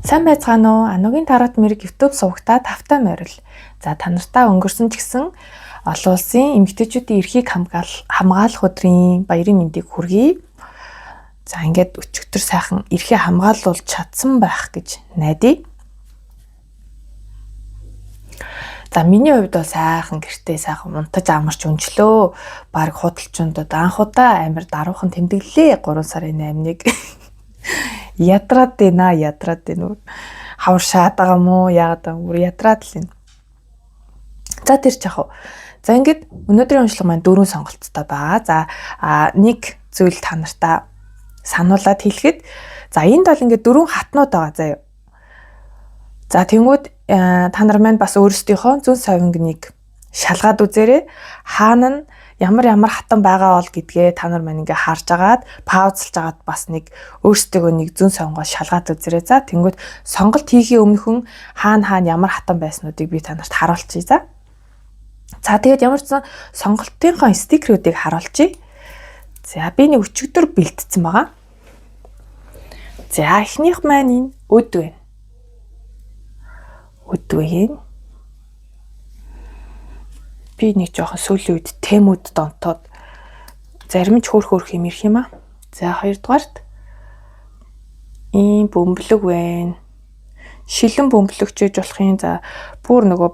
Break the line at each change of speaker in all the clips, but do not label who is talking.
Сайн байцгаана уу? Анугийн тарот мэрэг YouTube сувагтаа тавтай морил. За та нартай өнгөрсөн ч гэсэн олон улсын эмэгтэйчүүдийн эрхийг хамгаалах өдрийн баярын мэндийг хүргэе. За ингээд өчигдөр сайхан эрхээ хамгаалуулж чадсан байх гэж найдая. За миний хувьд бол сайхан гэртээ сайхан унтаж амарч өнчлөө. Бараг худалчундад анх удаа амир даруухан тэмдэглэлээ 3 сарын 8-ыг. Ядраад байна. Хавар шаад байгаа мó яагаад бүр ядраад л юм. За тэр чахав. За ингээд өнөөдрийн уншлага маань 4 сонголттой байгаа. За нэг зүйл та нартаа сануулад хэлэхэд за энд бол ингээд 4 хатнууд байгаа заяа. За тэнгууд та нар маань бас өөрсдийнхөө зүн совинг шалгаад үзээрэй. Хаана нь ямар хатан байгаа бол гэдгээ та нар маань ингээ харж агаад паузлж агаад бас нэг өөрсдөө нэг зүн сонгоос шалгаад үзээрэй. За тэнгууд сонголт хийхээ өмнөхөн хаана ямар хатан байснуудыг би та нарт харуулчихъя. За тэгээд ямар ч сонголтынхоо стикерүүдийг харуулчихъя. За би нэг өчигдөр бэлдсэн байгаа. За эхнийх маань энэ өд вэ. Би нэг жоохон сүүлийн үед темүүд донтоод зарим нь хөөх юм ирэх юм аа. За хоёрдугаарт ийм бөмбөлөг байна. Шилэн бөмбөлөгч гэж болох юм. За бүр нөгөө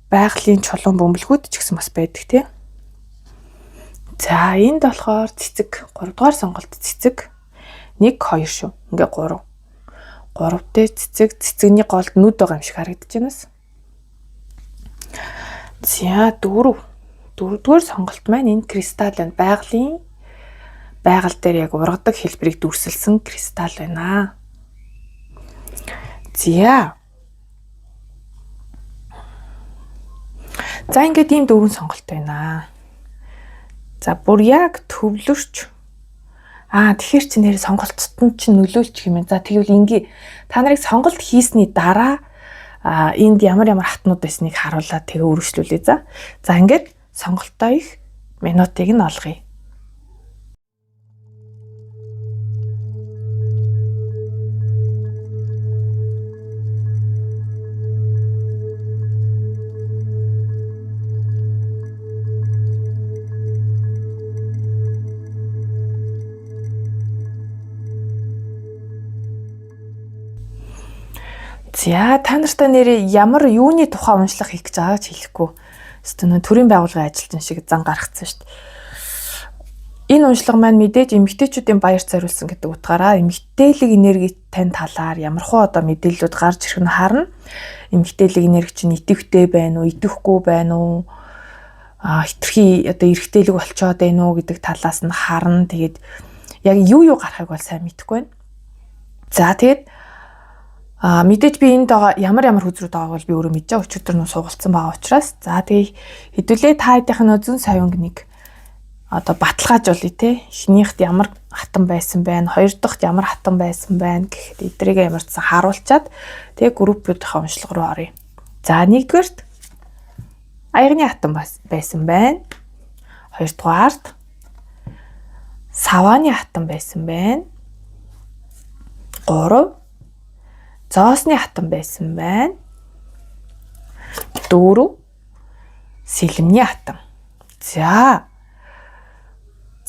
байгалийн чулуун бөмбөлгүүд ч гэсэн бас байдаг тий. За энд болохоор цэцэг 3 дугаар сонголт цэцэг 1 2 шүү. Ингээ 3. 3 дээр цэцэгний голд нүд байгаа юм шиг харагдаж байна. За 4-р сонголт маань энэ кристалл байна. Байгаль дээр яг ургадаг хэлбэрийг дүрсэлсэн кристалл байна. За ингээд ийм 4 сонголт байна. За бүр яг төвлөрч. Тэгэхээр чи нэр сонголтод нь чи нөлөөлчих юм. За тэгвэл ингээ та нарыг сонголт хийсний дараа энд ямар хатнууд байсныг харуулаад тэгээ үргэлжлүүлье. За ингээд сонголтоо их минутыг нь олгоё. За та нартай нэр ямар юуны тухай уншлах хийх гэж байгааг хэлэхгүй. Өөртөө төрийн байгууллагын ажилтан шиг зан гаргацсан шүү дээ. Энэ уншлага маань мэдээж эмэгтэйчүүдийн баярт зориулсан гэдэг утгаараа эмэгтэйлэг энерги тань талаар ямархуу одоо мэдээллүүд гарч ирэх нь харна. Эмэгтэйлэг энерги чинь идэвхтэй байна уу, идэвхгүй байна уу? Хитрхи одоо эрэгтэйлэг болчоод байна уу гэдэг талаас нь харна. Тэгээд яг юу гарахыг бол сайн мэдэхгүй байна. За тэгээд мэдээж би энд байгаа ямар хүзрүүд байгааг бол би өөрөө мэдэж байгаа. Өчигдөр нь суулцсан байгаа учраас. За тэгээ хэдүүлээ та хэдийнх нь зүн совинг одоо баталгаажуулъя те. Эхнийхт ямар хатан байсан байна, хоёр дахьт ямар хатан байсан байна гэхэд эдрийг ямарчсан харуулчаад тэгээ группүүдийнхээ уншлага руу оръё. За нэгдүгээрт аягны хатан байсан байна. Хоёрдугаарт савааны хатан байсан байна. 3 зоосны хатан байсан байна. 4 сэлэмний хатан. За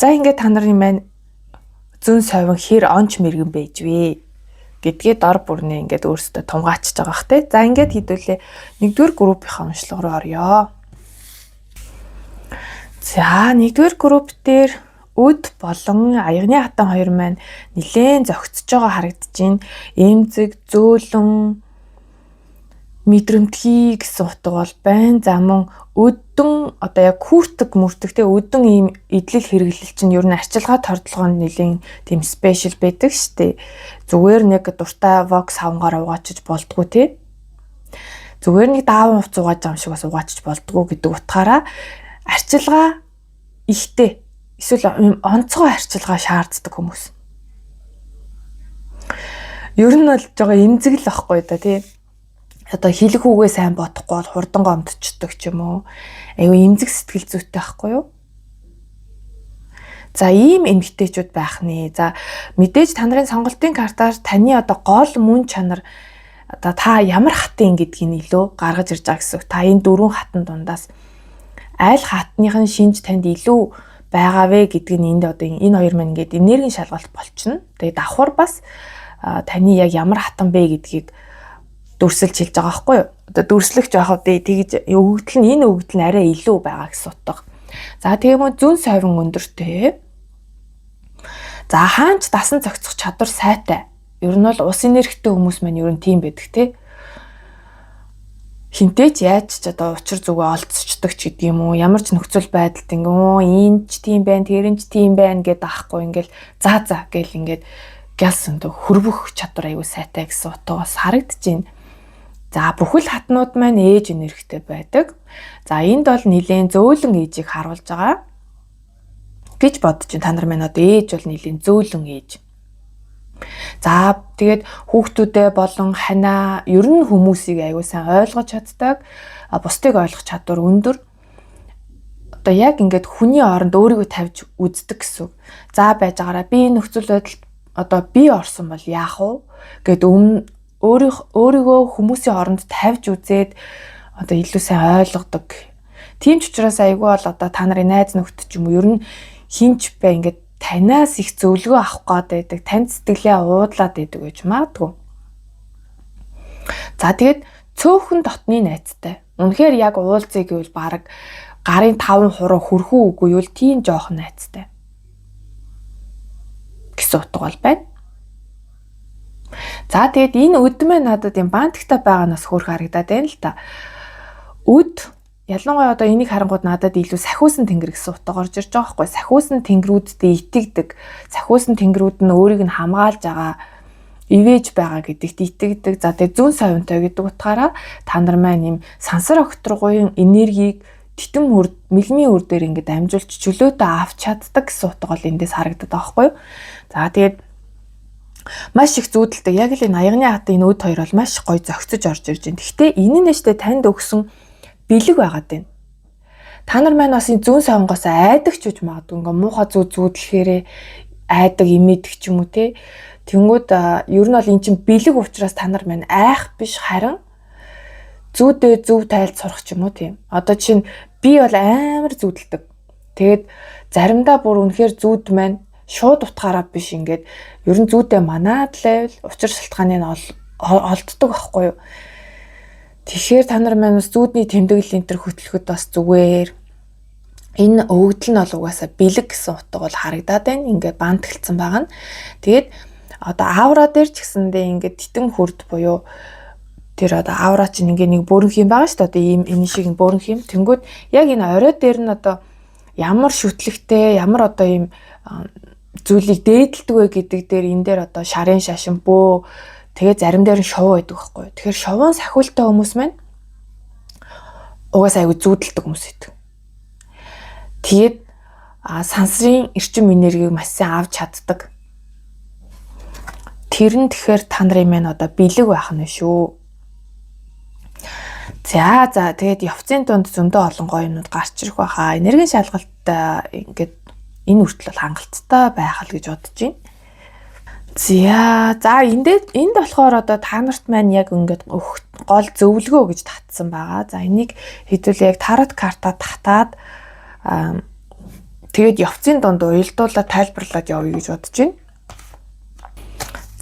ингээд та нарын маань зүн совин хэр онч мэргэн байж вэ гэдгээ дор бүрнээ ингээд өөрсдөө тунгаачж байгаа хэ. За ингээд хэдүүлээ нэгдүгээр группийнхаа уншлага руу оръё. За нэгдүгээр групп дээр өд болон аягны хатан хоёр маань нэлээд зөгцөж байгаа харагдаж байна. Эмзэг, зөөлөн, мэдрэмтгий гэсэн утга бол байна. За мөн өдөн одоо яг хүүртэг те өдөн ийм идэл хэрэглэл чинь ер нь арчилгаа тордлогоонд нэлээд тийм спешиал байдаг штэ. Зүгээр нэг дуртай вокс хавангаар угаачиж болдгоо те. Зүгээр нэг дааван хувц угааж байгаа юм шиг бас угаачиж болдгоо гэдэг утгаараа арчилгаа ихтэй эсвэл онцгой арчилгаа шаарддаг хүмүүс. Ер нь бол жоо эмзэг л ахгүй да тий. Одоо хилэг хүүгээ сайн бодохгүй бол хурдан гомдчихдаг ч юм уу. Айгүй эмзэг сэтгэл зүйтэй байхгүй юу? За ийм эмэгтэйчүүд байх нэ. За мэдээж та нарын сонголтын картаар таны одоо гол мөн чанар одоо та ямар хатын гэдгийг илүү гаргаж ирж байгаа гэсэн үг. Та энэ 4 хатан дундаас аль хатныхын шинж танд илүү байгаа вэ гэдгийг энд одоо энэ хоёр маань ингээд энергийн шалгалт болчихно. Тэгээд давхар бас таны яг ямар хатан бэ гэдгийг дүрсэлж хэлж байгаа байхгүй юу? Одоо дүрслэх жоохоо тэгж өгөгдөл нь энэ өгөгдөл нь арай илүү байгаа гэсэн утга. За тийм үү зүүн совин өндөртэй. За хаанч дасан цогцох чадвар сайтай. Ер нь бол ус энергитэй хүмүүс маань ер нь тийм байдаг те. Хинтээч яаж ч одоо учир зүгөө олцчдаг ч гэдэг юм уу. Ямар ч нөхцөл байдалд энэ ч тийм байна, тэр нь ч тийм байна гэдээ аахгүй ингээл за гэл ингээд гэлсэн дөө хөрвөх чадвар аягүй сайтай гэсэн утгаас харагдаж байна. За бүхэл хатнууд маань ээж энергитэй байдаг. За энд бол нэлээд зөөлөн ээжийг харуулж байгаа гэж бодож байна. Та нар маань одоо ээж бол нэлээд зөөлөн ээж. За тэгээд хүүхдүүдээ болон ханаа ер нь хүмүүсийг аягүй сайн ойлгож чаддаг, бусдыг ойлгох чадвар өндөр. Одоо яг ингээд хүний оронд өөрийгөө тавьж үздэг гэсэн. За байж байгаараа би энэ нөхцөл байдалд одоо би орсон бол яах вэ гэд өөрийгөө хүмүүсийн оронд тавьж үзээд одоо илүү сайн ойлгодог. Тийм ч учраас аягүй бол одоо та нарын найз нөхдөд ч юм уу ер нь хинч бай ингээд танаас их зөвлөгөө авах гээд байдаг, тань сэтгэлээ уудлаад байдаг гэж магадгүй. За тэгээд цөөхөн дотны найзтай. Үнэхээр яг уулзъя гэвэл баг гарын 5 хуруу хөрхүү үгүй юу тийм жоохон найзтай. Гэсэн утга бол байна. За тэгээд энэ өд мэ надад юм бантагтай байгаанаас хөрх харагдаад байна л та. Өд ялангуяа одоо энийг харангууд надад илүү сахиусан тэнгэр гэсэн утга орж ирж байгаа байхгүй. Сахиусан тэнгэрүүдтэй итгэдэг. Сахиусан тэнгэрүүд нь өөрийг нь хамгаалж байгаа, ивэж байгаа гэдэгт итгэдэг. За тэгээ зүүн совинтой гэдэг утгаараа та нар маань юм сансар окторгуйн энергийг титэм мэлмийн үр дээр ингээд амжуулж чөлөөтэй авч чаддаг гэсэн утга бол эндээс харагдаад байгаа байхгүй. За тэгээд маш их зүүдэлдэг. Яг л энэ аягны хатын энэ өд хоёр бол маш гоё зөгцөж орж ирж байна. Гэхдээ энэ нь нэштэй танд өгсөн бэлэг байгаад байна. Та нар маань бас энэ зүүн сонгоос айдаг ч үж магадгүй. Ингээ муухай зүүдлэхээрээ айдаг имэдэг ч юм уу те. Тэнгүүд ер нь бол эн чинь бэлэг учраас та нар маань айх биш харин зүүдээ зөв тайлд сурах ч юм уу тийм. Одоо чинь би бол амар зүүдэлдэг. Тэгээд заримдаа бүр үнэхээр зүүд маань шууд утгаараа биш ингээд ер нь зүүдээ манаад лайвл учир шалтгааны нь олддог байхгүй юу. Тэгэхээр та нар маань бас зүүдний тэмдэглэл энэ төр хөтлөхөд бас зүгээр энэ өгдөл нь бол угаасаа бэлэг гэсэн утга бол харагдаад байна. Ингээд бантгэлцсэн байгаа нь. Тэгээд одоо аура дээр ч гэсэндээ ингээд титэм хурд буюу тэр одоо аура чинь ингээ нэг бөөрөнх юм байгаа шүү дээ. Одоо ийм энэ шиг бөөрөнх юм. Тэнгүүд яг энэ орой дээр нь одоо ямар шүтлэгтэй, ямар одоо ийм зүйлийг дээдэлдэг вэ гэдэг дээр энэ дээр одоо шарын шашин бөө тэгээ зарим дээр нь шов байдаг байхгүй. Тэгэхээр шовон сахиултай хүмүүс маань угаасаа аягүй зүүдэлдэг хүмүүс байдаг. Тэгээд сансрын эрчим энергийг маш сайн авч чаддаг. Тэр нь тэгэхээр та нарын маань одоо бэлэг байх нь шүү. За тэгээд явцын дунд зөндөө олон гоё юмнууд гарч ирэх байхаа. Энергийн шалгалт ингээд энэ үртэл бол хангалттай байх л гэж бодож байна. За энд болохоор одоо та нарт маань яг ингээд гол зөвлөгөө гэж татсан байгаа. За энийг хэдүүлээ яг тарот карта татаад тэгээд явцын дунд уялдуулаад тайлбарлаад явъя гэж бодож байна.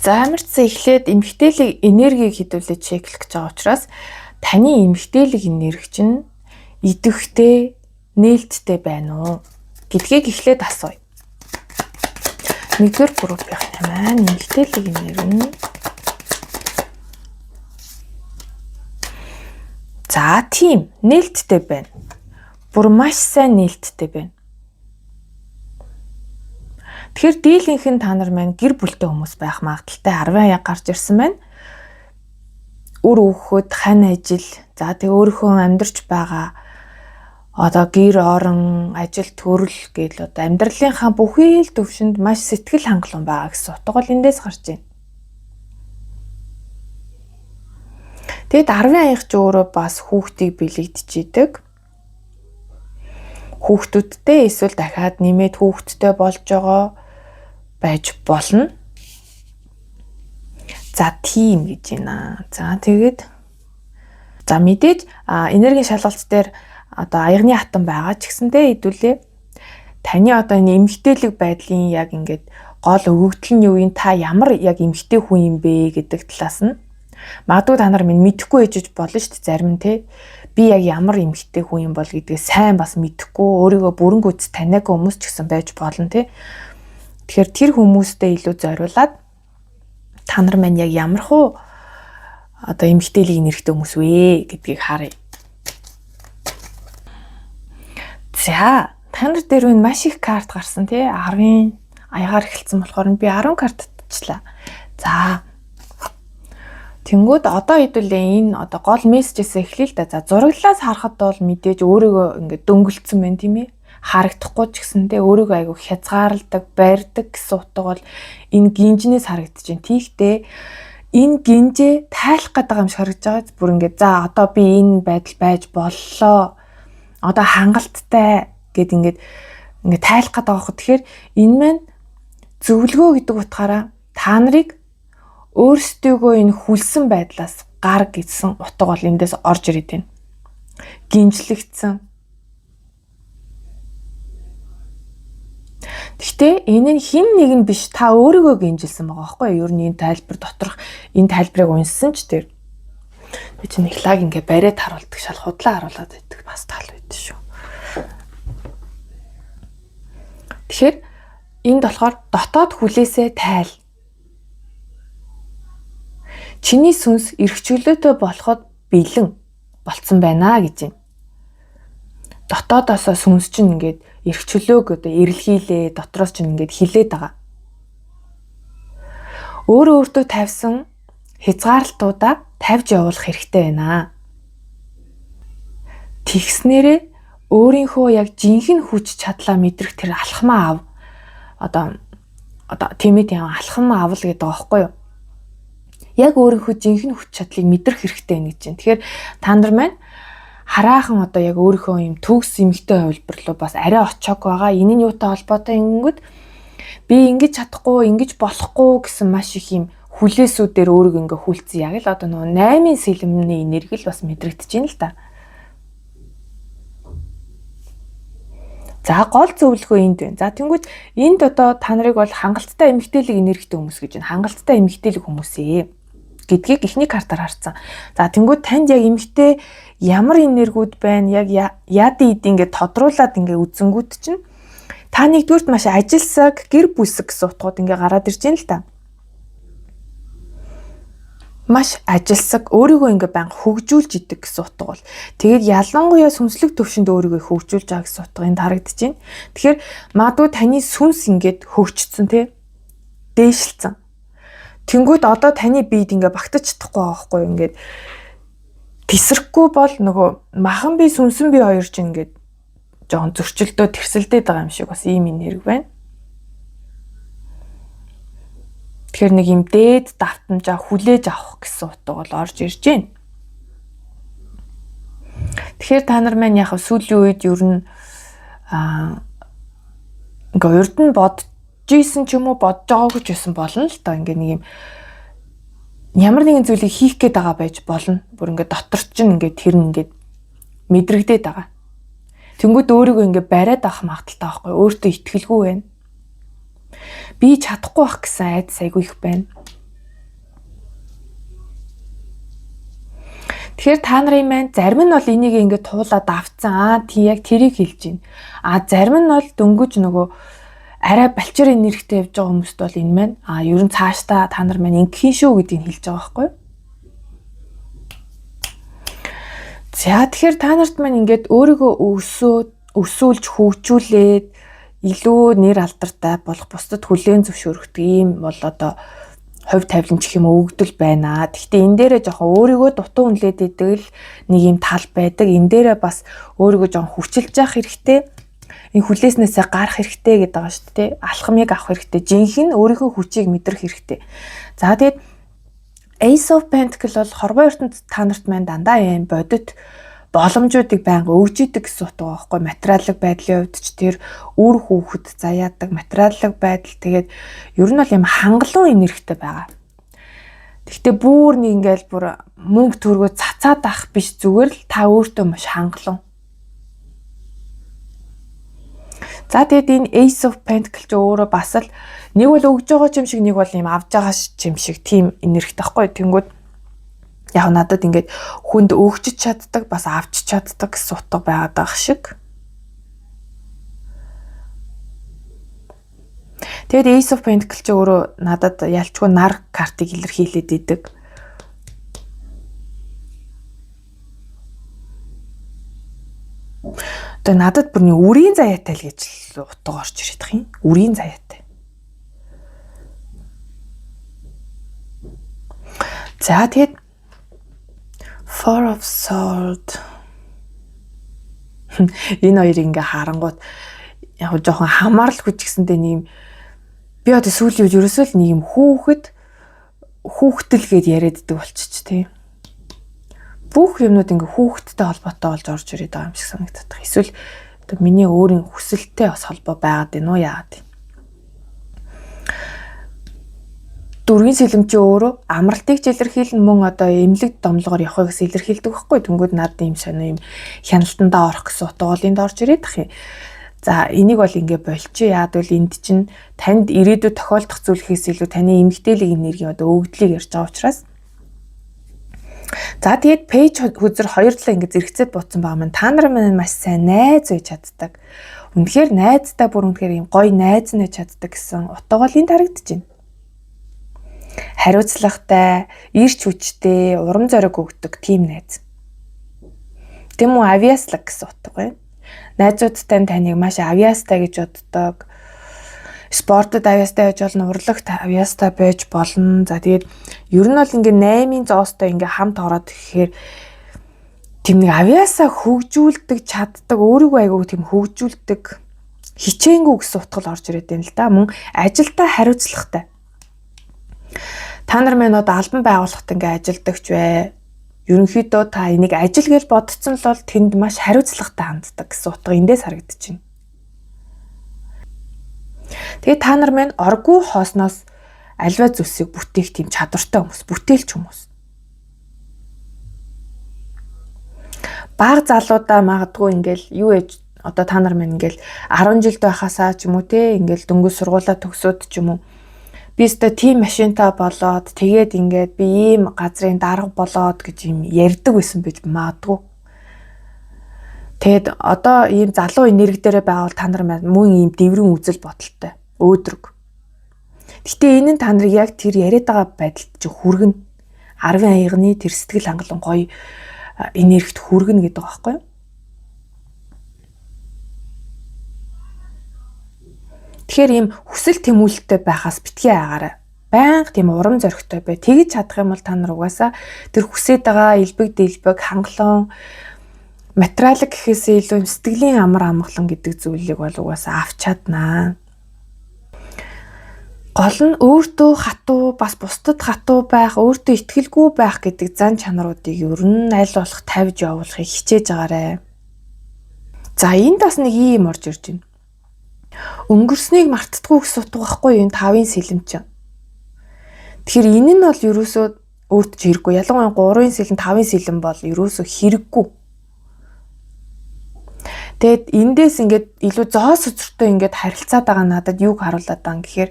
За амарцсан эхлээд эмгтээлэг энергийг хэдүүлээ чеклэх гэж байгаа учраас таны эмгтээлэг энерги чинь идэвхтэй, нээлттэй байна уу гэдгийг эхлээд асууя. Нэгдүгээр группийн маань эмгтээлэг энерги нь за тийм нээлттэй байна. Бүр маш сайн нээлттэй байна. Тэгэхээр дийлэнх нь та нар маань гэр бүлтэй хүмүүс байх магадaltaй 10 аяг гарч ирсэн байна. Үр өгөхөд хань ажил, за тэг өөрийнхөө амьдарч байгаа одоо гэр орон, ажил төрөл гэл одоо амьдралынхаа бүхий л төвшөнд маш сэтгэл хангалуун байгаа гэсэн утга бол эндээс гарч байна. Тэгэд 10 аяг ч өөрөө бас хүүхдийг бэлэгдчихийдэг. Хүүхдүүдтэй эсвэл дахиад нэмээд хүүхдтэй болж байгаа байж болно. За тийм гэж байна. За тэгээд за мэдээж энергийн шалгалт дээр одоо аягны атом байгаа ч гэсэндээ хэдүүлээ таны одоо энэ эмгтээлэг байдлын яг ингээд гол өгөгдөл нь юу юм, та ямар яг эмгтэй хүн юм бэ гэдэг талаас нь магадгүй та нар минь мэдэхгүй ээжж болно шүү дээ зарим нь те. Би яг ямар эмгтэй хүн юм бол гэдгээ сайн бас мэдэхгүй өөрийгөө бүрэн гүйц таниагүй хүмүүс ч гэсэн байж болно те. Тэгэхээр тэр хүмүүстэй илүү зориулаад та нар маань яг ямар хуу одоо эмгтээлийг нэрхтээ хүмүүс вэ гэдгийг харъя. За та нар дээр нь маш их карт гарсан тий 10-ын аягаар эхэлсэн болохоор би 10 карт татчихлаа. За тэнгүүд одоо хэдүүлээ энэ одоо гол мессежээс эхлэе л да. За зураглаас харахад бол мэдээж өөрийгөө ингээд дөнгөлцсөн байна тийм ээ. Харагдахгүй ч гэсэндээ өөрийгөө айгу хязгаарладаг, барьдаг гэсэн утга бол энэ гинжнээс харагдаж байна. Тийхтэй энэ гинжээ тайлах гэдэг юм шиг харагдаж байгаа. Бүр ингээд за одоо би энэ байдал байж боллоо. Одоо хангалттай гэд ингээд тайлах гэдэг байгаа хөө. Тэгэхээр энэ маань зөвлөгөө гэдэг утгаараа та нарыг өөрсдийгөө энэ хүлсэн байдлаас гар гэсэн утга бол эндээс орж ирээд байна. Гинжлэгдсэн. Гэхдээ энэ нь хин нэг нь биш, та өөрийгөө гинжилсэн байгаа байхгүй юу? Ер нь энэ тайлбар доторх энэ тайлбарыг унссан ч тэр би чинь их лаг ингээ бариад харуулдаг, шал худлаа харуулад байдаг бас тал байдаг шүү. Тэгэхээр энд болохоор дотоод хүлээсээ тайл. Чиний сүнс эрхчлөөтэй болоход бэлэн болцсон байна гэж байна. Дотоодоос сүнс чинь ингээд эрхчлөөг одоо эрэлхийлээ, дотроос чинь ингээд хилээд байгаа. Өөртөө тавьсан хязгаарлалтуудаа тавьж явуулах хэрэгтэй байна. Тэгснээрээ өөрийнхөө яг жинхэнэ хүч чадлаа мэдрэх тэр алхмаа ав. Одоо тиймээ тийм алхам авал гэдэг байгаа байхгүй юу? Яг өөрийнхөө жинхэнэ хүч чадлыг мэдрэх хэрэгтэй гэж байна. Тэгэхээр та нар маань хараахан одоо яг өөрийнхөө юм төгс эмгтэй хувилбар руу бас арай очоог байгаа. Энэ нь юутай холбоотой ингэнгүүт би ингэж чадахгүй, ингэж болохгүй гэсэн маш их юм хүлээсүүдээр өөрийгөө ингээ хүлцэн яг л одоо нөгөө 8 сэлмний энерги л бас мэдрэгдэж байна л да. За гол зөвлөгөө энд байна. За тэнгууд энд одоо та нарыг бол хангалттай эмгтээлэг энергитэй хүмүүс гэж байна. Хангалттай эмгтээлэг хүмүүсээ гэдгийг эхний картаар харсан. За тэнгууд танд яг эмгтээ ямар энергиуд байна, яг яадын эд ингээд тодруулаад ингээд үзэнгүүт чинь та нэгдүгürt маш ажилсаг, гэр бүсэг гэсэн утгууд ингээд гараад ирж байна л да. Маш ажилсаг, өөрийгөө ингээ банга хөгжүүлж идэг гэсэн утга бол. Тэгээд ялангуяа сүнслэг төвшөнд өөрийгөө хөгжүүлж байгаа гэсэн утга энд харагдаж байна. Тэгэхээр магадгүй таны сүнс ингээд хөгжсөн тий дээшилсэн. Тэнгүүд одоо таны биед ингээ багтаж чадахгүй байгаа байхгүй юу? Ингээд тесрэхгүй бол нөгөө махан бие сүнсэн бие хоёр ч ингээд жоон зөрчилдөө тэрсэлдээд байгаа юм шиг бас ийм энерги байна. Тэгэхээр нэг юм дээд давтамжаа хүлээж авах гэсэн утга бол орж ирж байна. Тэгэхээр та нар маань яг сүүлийн үед ер нь ингээ урд нь бодож ийсэн ч юм уу бодож байгаагүй ч байсан болно л доо. Ингээ нэг юм ямар нэгэн зүйлийг хийх гээд байгаа байж болно. Бүр ингээ дотор чинь ингээ тэр нь ингээ мэдрэгдээд байгаа. Тэнгүүд өөрийгөө ингээ бариад авах магадaltaй байхгүй. Өөртөө итгэлгүй байна. Би чадахгүй байх гэсэн айдас айгүй их байна. Тэгэхээр та нарын маань зарим нь бол энийг ингээд туулаад авцсан. Тий яг тэрийг хэлж байна. Зарим нь бол дөнгөж нөгөө арай балчир энергитэй явж байгаа хүмүүст бол энэ маань ер нь цаашдаа та нар маань ингэхийн шүү гэдгийг хэлж байгаа байхгүй юу? За тэгэхээр та нарт маань ингээд өөрийгөө өсөөлж хөгжүүлээд илүү нэр алдартай болох, бусдад хүлээн зөвшөөрөгдөг ийм бол одоо хувь тавиланч гэх юм өгдөл байна. Гэхдээ энэ дээрээ жоохон өөрийгөө дутуу үнэлээд идэг л нэг юм тал байдаг. Энэ дээрээ бас өөрийгөө жоохон хүчилж явах хэрэгтэй. Энэ хүлээснээсээ гарах хэрэгтэй гэдэг байгаа шүү дээ. Алхмыг авах хэрэгтэй. Жинхэнэ өөрийнхөө хүчийг мэдрэх хэрэгтэй. За тэгээд Ace of Pentacles бол хорвоо ертөнд та нарт маань дандаа юм бодит боломжуудыг байнга өгж идэг гэсэн утга байхгүй. Материалын байдлын хувьд ч тэр үр хүүхэд заяадаг материалын байдал тэгээд ер нь бол юм хангалуун энергитэй байгаа. Гэхдээ бүр нэг ингээл бүр мөнгө төгрөгөө цацаад авах биш, зүгээр л та өөртөө маш хангалуун. За тэгээд энэ Ace of Pentacles ч өөрөө бас л нэг бол өгж байгаа юм шиг, нэг бол юм авж байгаа юм шиг тийм энергитэй байхгүй. Тэнгүүд яг надад ингээд хүнд өгч чаддаг, бас авч чаддаг гэсэн утга байгаад байгаа шиг. Тэгээд Ace of Pentacles ч өөрөө надад ялчгүй нар картыг илэрхийлээд идэг. Тэгээд надад бүр нэг үрийн заяатай л гэж утга орж ирээд байгаа юм. Үрийн заяатай. За тэгээд Four of Swords. Энэ хоёр ингээ харангууд яг жоохон хамааралгүй ч гэсэндээ нэг би одоо сүүлийн үед ерөөсөө л нэг юм хүүхдэл гээд яриад идэг болчих тийм. Бүх юмнууд ингээ хүүхдтэй холбоотой болж орж ирээд байгаа юм шиг санагдаад байна. Эсвэл одоо миний өөрийн хүсэлтэй бас холбоо байгаад байна уу яагаад юм. Дөрвийн сэлэм чи өөрөө амралтыг ч илэрхийлнэ, мөн одоо эмнэлэг домлогоор явахыг гэсэн илэрхийлдэг байхгүй. Тэнгүүд над ийм сонио юм хяналтандаа орох гэсэн утга бол энд орж ирээд ах юм. За энийг бол ингээ болчих. Яад бол энд чинь танд ирээдүйд тохиолдох зүйлхээс илүү таны эмгтээлэг энерги одоо өгдлийг ярьж байгаа учраас. За тэгээд пэйж хүзэр хоёр талаа ингээ зэрэгцээд бууцсан байгаа маань та нар маань маш сайн найз үйж чаддаг. Үнэхээр найзтай бүр үнэхээр юм гоё найз нэж чаддаг гэсэн утга бол энд харагдаж байна. Хариуцлагатай, ирч хүчтэй, урам зориг өгдөг тийм найз. Тэм үү авьяаслаг гэсэн утга байна. Найзуудтай таныг маш авьяастай гэж боддог. Спортод авьяастай байж болно, урлагт авьяастай байж болно. За тэгээд ер нь бол ингээ 8-ын зоостой ингээ хамт ороод гэхээр тэм нэг авьяасаа хөгжүүлдэг, чаддаг, өөрийгөө айгүй тэм хөгжүүлдэг хичээнгүү гэсэн утга орж ирээд байна л да. Мөн ажилдаа хариуцлагатай. Та нар маань одоо албан байгууллагт ингээ ажилдагч бай. Ерөнхийдөө та энийг ажил гэж бодсон л бол тэнд маш хариуцлагатай ханддаг гэсэн утга эндээс харагдаж байна. Тэгээ та нар маань оргүй хоосноос альва зүйлсийг бүтээх тийм чадвартай хүмүүс, бүтээлч хүмүүс. Бага залуудаа магадгүй ингээл юу ээж одоо та нар маань ингээл 10 жилд байхасаа ч юм уу те ингээл дөнгөж сургуулаа төгсөөд ч юм уу би өөртөө тийм машинтай болоод тэгээд ингээд би ийм газрын дарга болоод гэж юм ярьдаг байсан байж магадгүй. Тэгэд одоо ийм залуу энерги дээрээ байвал та нар мөн ийм дэврэн үзэл бодолтой, өөдрөг. Гэтэ энэ нь та нарыг яг тэр яриад байгаа байдалд чи хүргэнэ. 10 аягны тэр сэтгэл хангалуун гоё энергит хүргэнэ гэдэг байгаа байхгүй юу? Тэгэхээр ийм хүсэл тэмүүлэлтэй байхаас битгий агаарай. Байнга тийм урам зоригтой бай. Тэгж чадах юм бол та нар угаасаа тэр хүсэж байгаа элбэг дэлбэг хангалуун материалыг гэхээсээ илүү сэтгэлийн амар амгалан гэдэг зүйлийг бол угаасаа авч чаднаа. Гол нь өөртөө хатуу бас бусдад хатуу байх, өөртөө итгэлгүй байх гэдэг зан чанаруудыг ер нь аль болох тавьж явуулахыг хичээж агаарай. За энд бас нэг юм орж ирж байна. Өнгөрснийг мартдаггүй гэсэн утга байхгүй энэ 5-ын сэлэм чинь. Тэгэхээр энэ нь бол ерөөсөө өөрт ч хэрэггүй. Ялангуяа 3-ын сэлэм, 5-ын сэлэм бол ерөөсөө хэрэггүй. Тэгэд эндээс ингээд илүү зоо сүцэртэй ингээд харилцаад байгаа надад юуг харуулдаг юм гэхээр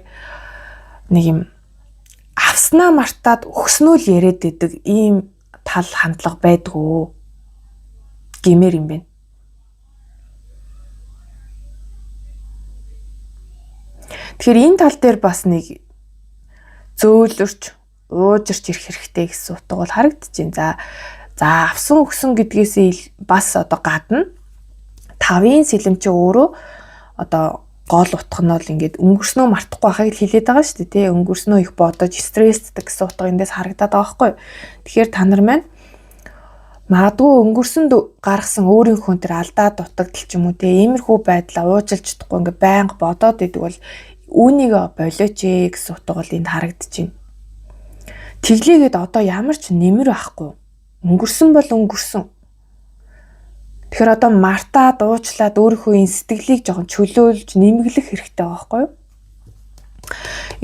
нэг юм авснаа мартаад өгснөө л яриад идэг ийм тал хандлага байдгүй гэмээр юм байна. Тэгэхээр энэ тал дээр бас нэг зөөлөрч, уужирч ирэх хэрэгтэй гэсэн утга бол харагдаж байна. За авсан өгсөн гэдгээс бас одоо гадна 5-ын сэлэм чи өөрөө одоо гол утга нь бол ингээд өнгөрснөө мартахгүй байхыг хэлээд байгаа шүү дээ тий. Өнгөрснөө их бодож стресстэй гэсэн утга эндээс харагдаад байгаа байхгүй. Тэгэхээр та нар маань магадгүй өнгөрсөнд гаргасан өөрийнхөө тэр алдаа дутагдал ч юм уу тий. Иймэрхүү байдлаа уужилж чадахгүй ингээд байнга бодоод идэг бол үүнийг болооч гэсэн утга бол энд харагдаж байна. Тэглээгээд одоо ямар ч нэмэр байхгүй. Өнгөрсөн бол өнгөрсөн. Тэгэхээр одоо мартаад уучлаад өөрийнхөө сэтгэлийг жоохон чөлөөлж нэмэглэх хэрэгтэй байгаа байхгүй юу?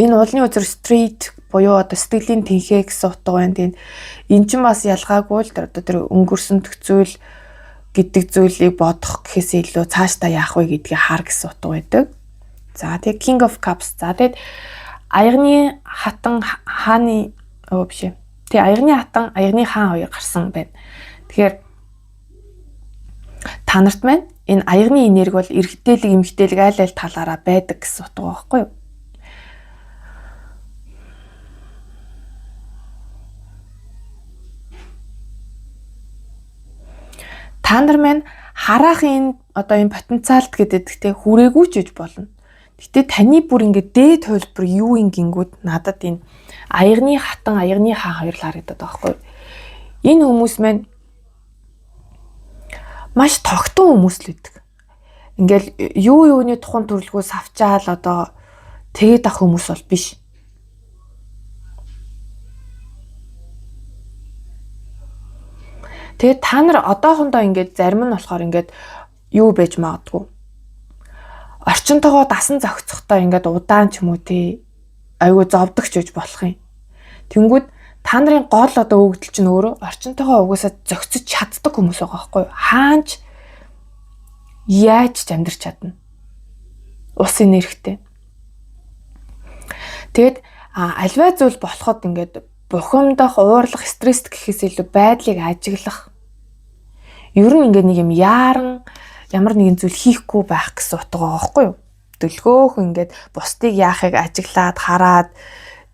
Энэ уулын үзэр стрит буюу одоо сэтгэлийн тэнхээ гэсэн утга байна. Тэгээд эн чинь бас ялгаагүй л одоо тэр өнгөрсөн зүйл гэдэг зүйлийг бодох гэхээс илүү цаашдаа яах вэ гэдгийг хар гэсэн утга байдаг. За тэгээд King of Cups. За тэгээд аягны хатан хааны биш. Тэгээд аягны хатан, аягны хаан хоёр гарсан байна. Тэгэхээр та нарт маань энэ аягны энерги бол эрэгтэйлэг, эмэгтэйлэг айл айл талаараа байдаг гэсэн утга байхгүй юу? Та нар маань хараах энэ одоо энэ потенциалд гэдэгтэй хүрээгүй ч гэж болно. Гэтэ таны бүр ингээд дээд хувилбар юу ингэнгүүд надад энэ аягны хатан, аягны хаан хоёр л харагдаад байгаа байхгүй юу? Энэ хүмүүс маань маш тогтун хүмүүс л үүдэг. Ингээл юу юуны тухайн төрөлгөөс авчаал одоо тэгээд ах хүмүүс бол биш. Тэгээд та нар одоохондоо ингээд зарим нь болохоор ингээд юу байж магадгүй. Орчинтойгоо дасан зохицохдоо ингээд удаан ч юм уу тий айгүй зовдөгч гэж болох юм. Тэнгүүд та нарын гол одоо өгдөл чинь өөрөө орчинтойгоо угаасаа зохицож чаддаг хүмүүс байгаа байхгүй юу? Хаанч яаж ч амьдрч чадна. Ус энергитэй. Тэгэд альваа зүйл болоход ингээд бухимдах, уурлах, стресс гэхээс илүү байдлыг ажиглах. Ер нь ингээд нэг юм яаран ямар нэгэн зүйл хийхгүй байх гэсэн утга байгаа байхгүй юу? Дөлгөөх ингээд бусдыг яахыг ажиглаад хараад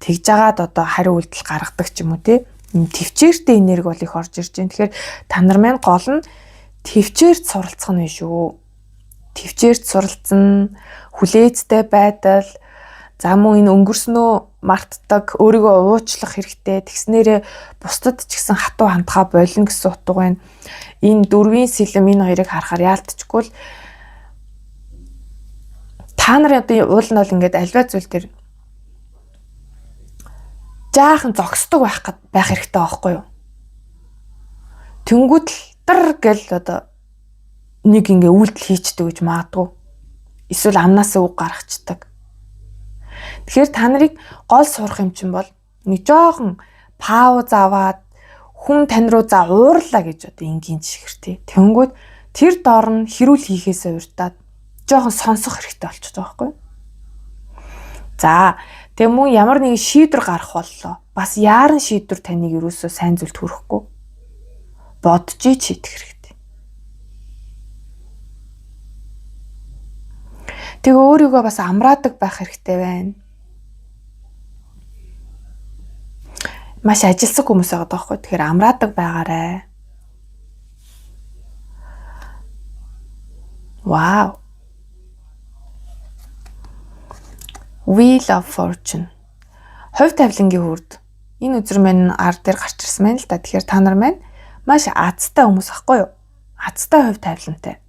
тэгж жагаад одоо хариу үйлдэл гаргадаг ч юм уу тий. Төвчээртэй энерги бол их орж ирж байна. Тэгэхээр та нар маань гол нь төвчээрт суралцах нь шүү. Төвчээрт суралцсан, хүлээцтэй байдал, за мөн энэ өнгөрснөө мартдаг, өөрийгөө уучлах хэрэгтэй. Тэгснээрээ бусдад ч гэсэн хатуу хандхаа болно гэсэн утга байна. Энэ дөрвийн сэлэм энэ хоёрыг харахаар яалтчгүй л та нарын одоо уул нь бол ингээд альва зүйл төр жаахан зогсдог байх хэрэгтэй байхгүй юу? Тэнгүүд л дар гэл одоо нэг ингээ үйлдэл хийчдэг гэж магадгүй. Эсвэл амнасаа үг гаргацдаг. Тэгэхээр та нарыг гол сурах юм чинь бол нэг жоохон пауз аваад хүн тань руу за уурлаа гэж одоо энгийн жишгэртэй. Тэнгүүд тэр доор нь хэрүүл хийхээсээ урьдаад жоохон сонсох хэрэгтэй болчиход байгаа байхгүй юу? За тэгээ мөн ямар нэгэн шийдвэр гарах боллоо. Бас яаран шийдвэр таныг юусоо сайн зүйлд хүрэхгүй. Бодож шийдэх хэрэгтэй. Тэгээ өөрийгөө бас амраадаг байх хэрэгтэй байна. Маш ажилсаг хүмүүс байгаа даахгүй. Тэгэхээр амраадаг байгаарай. Вау. Wheel of Fortune. Хувь тавилангийн хүрд. Энэ үзэр маань ар дээр гарч ирсэн байна л да. Тэгэхээр та нар маань маш азтай хүмүүс ахгүй юу? Азтай хувь тавилантай.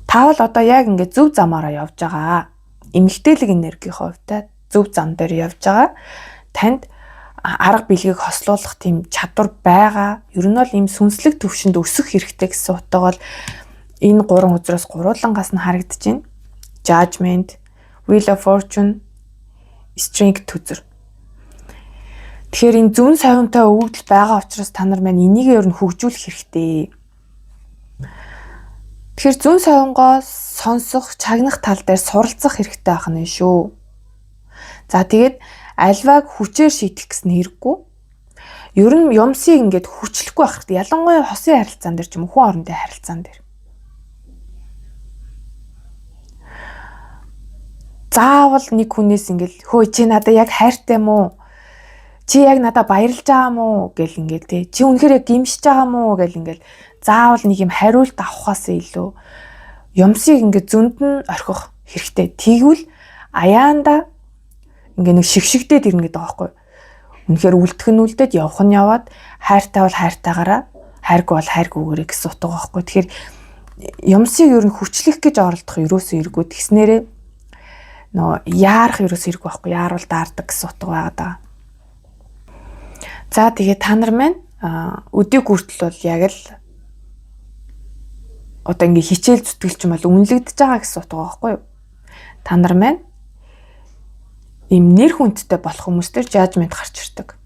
Та бол одоо яг ингээд зөв замаараа явж байгаа. Эмэгтэйлэг энергийн хувьтай зөв зам дээр явж байгаа. Танд арга билгийг хослуулах тийм чадвар байгаа. Ер нь бол ийм сүнслэг төвшөнд өсөх хэрэгтэй гэсэн утга бол энэ гурван үзрээс гуруулангаас нь харагдаж байна. Judgment, Wheel of Fortune, Strength үзэр. Тэгэхээр энэ зүүн совинтой өгөгдөл байгаа учраас та нар маань энийг ер нь хөгжүүлэх хэрэгтэй. Тэгэхээр зүүн совингоо сонсох, чагнах тал дээр суралцах хэрэгтэй байх нь шүү. За тэгээд альвааг хүчээр шийдэх гэсэн хэрэггүй. Ер нь юмсыг ингээд хүчлэхгүй байх хэрэгтэй. Ялангуяа хосын харилцаан дээр ч юм уу хүн орондын харилцаан дээр. Заавал нэг хүнээс ингээл хөөе чи надад яг хайртай мó? Чи яг надад баярлж байгаа мó гэл ингээл тий. Чи үнэхээр яг гимшиж байгаа мó гэл ингээл заавал нэг юм хариулт авахаас илүү юмсыг ингээд зөнд нь орхих хэрэгтэй. Тэгвэл аяанда ингээ нэг шигшигдээд ирнэ гэдэг байгаа байхгүй. Үнэхээр үлдэх нь үлдээд явах нь яваад хайртай бол хайртайгаараа, хайргүй бол хайргүйгээрээ гэсэн утга байгаа байхгүй. Тэгэхээр юмсыг ер нь хүчлэх гэж оролдох ерөөсөө эргүү тэгснээрээ нөө яарах ерөөсөө эргүү байхгүй. Яарвал даардаг гэсэн утга байгаа даа. За тэгээ та нар маань өдийг хүртэл бол яг л одоо ингээ хичээл зүтгэлч юм бол үнэлэгдэж байгаа гэсэн утга байгаа байхгүй юу? Та нар маань ийм нэр хүндтэй болох хүмүүстэр жажмент гарч ирдэг.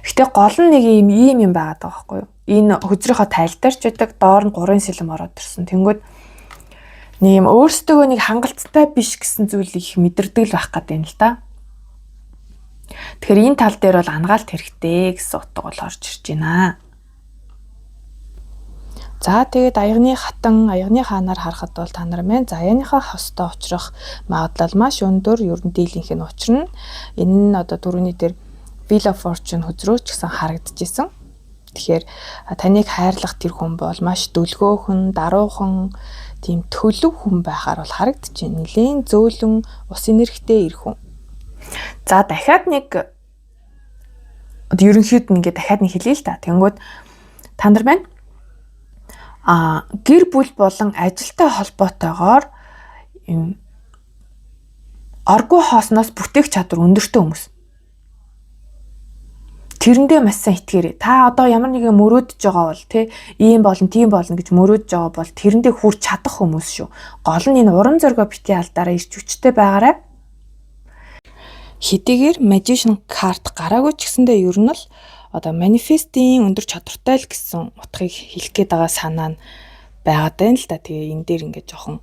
Гэтэ гол нь нэг ийм байгаад байгаа байхгүй юу? Энэ хөзрийнхөө тайлтарч байдаг, доор нь 3 сэлэм ороод ирсэн. Тэнгүүд нэг юм өөрсдөө нэг хангалттай биш гэсэн зүйл их мэдэрдэг л байх гэдэг юм л да. Тэгэхээр энэ тал дээр бол ангаалт хэрэгтэй гэсэн утга бол орж ирж байна. За тэгээд аягны хатан, аягны хаанаар харахад бол та нар мэн заяаныхаа хостой очихрох магадлал маш өндөр. Ер нь дийлэнх нь учир нь энэ нь одоо дөрөвний дээр Wheel of Fortune хөзрөөч гэсэн харагдчихсэн. Тэгэхээр таныг хайрлах тэр хүн бол маш дүлгөөхөн, даруухан, тийм төлөв хүн байхаар бол харагдчихэв. Нилийн зөөлөн, ус энергитэй ир хүн. За дахиад нэг ерөнхийд нь ингээд дахиад нэг хэлье л та. Тэнгүүд та нар байна. Гэр бүл болон ажилтай холбоотойгоор юм оргуу хоосноос бүтээх чадвар өндөртэй хүмүүс. Тэрэндээ маш сайн итгээрэй. Та одоо ямар нэгэн мөрөөдөж байгаа бол ийм болно, тийм болно гэж мөрөөдөж байгаа бол тэрэндээ хүрч чадах хүмүүс шүү. Гол нь энэ урам зоригоо бити алдаараа ирч хүчтэй байгаарай. Хэдийгээр magician карт гараагүй ч гэсэндээ ер нь л одоо манифестийн өндөр чадвартай л гэсэн утгыг хэлэх гээд байгаа санаа нь байгаад байна л да. Тэгээ энэ дээр ингээд жоохон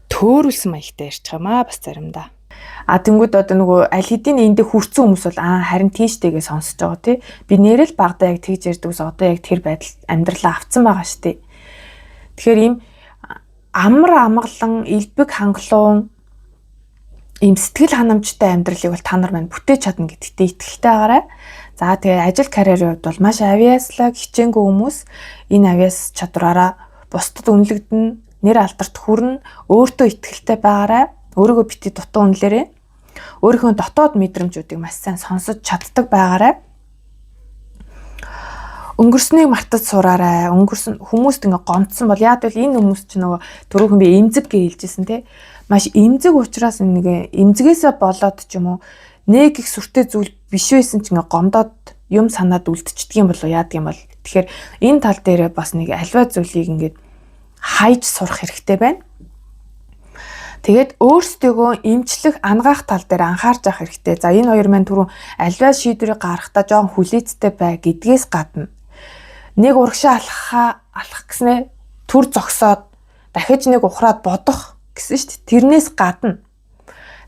төөрүүлсэн маягтай ярьж байгаа маа бас заримдаа. Тэнгүүд одоо нөгөө аль хэдийн эндээ хүрсэн хүмүүс бол харин тийштэйгээ сонсож байгаа тий. Би нэрэл багада яг тэгж ярьдаг ус одоо яг тэр байдал амьдралаа авцсан байгаа шүү дээ. Тэгэхээр ийм амар амгалан, элбэг хангалуун ийм сэтгэл ханамжтай амьдралыг бол та нар маань бүтээж чадна гэдэгтээ итгэлтэй байгаарай. За тэгээ ажил карьерийн хувьд бол маш авьяаслаг, хичээнгүй хүмүүс энэ авьяас чадвараараа бусдад үнэлэгдэн, нэр алдарт хүрнэ, өөртөө итгэлтэй байгаарай. Өөрийгөө бити дутуу үнэлээрэй. Өөрийнхөө дотоод мэдрэмжүүдийг маш сайн сонсож чаддаг байгаарай. Өнгөрснийг мартаж сураарай. Өнгөрсөн хүмүүст ингээ гомдсон бол яад бол энэ хүмүүс ч нөгөө түрүүхэн би эмзэг гэж хэлжсэн тий. Маш эмзэг учраас нэг эмзгээсээ болоод ч юм уу нэг их сүртэй зүйл биш байсан ч ингээ гомдоод юм санаад үлдчихдэг юм болоо яадаг юм бол. Тэгэхээр энэ тал дээр бас нэг альва зүйлийг ингээ хайж сурах хэрэгтэй байна. Тэгээд өөрсдөө эмчлэх, ангаах тал дээр анхаарч явах хэрэгтэй. За энэ хоёр маань түрүү альва шийдвэрийг гаргахдаа жоон хүлээцтэй бай гэдгээс гадна нэг урагшаа алхах гэснээр түр зогсоод дахиж нэг ухраад бодох гэсэн шүү дээ. Тэрнээс гадна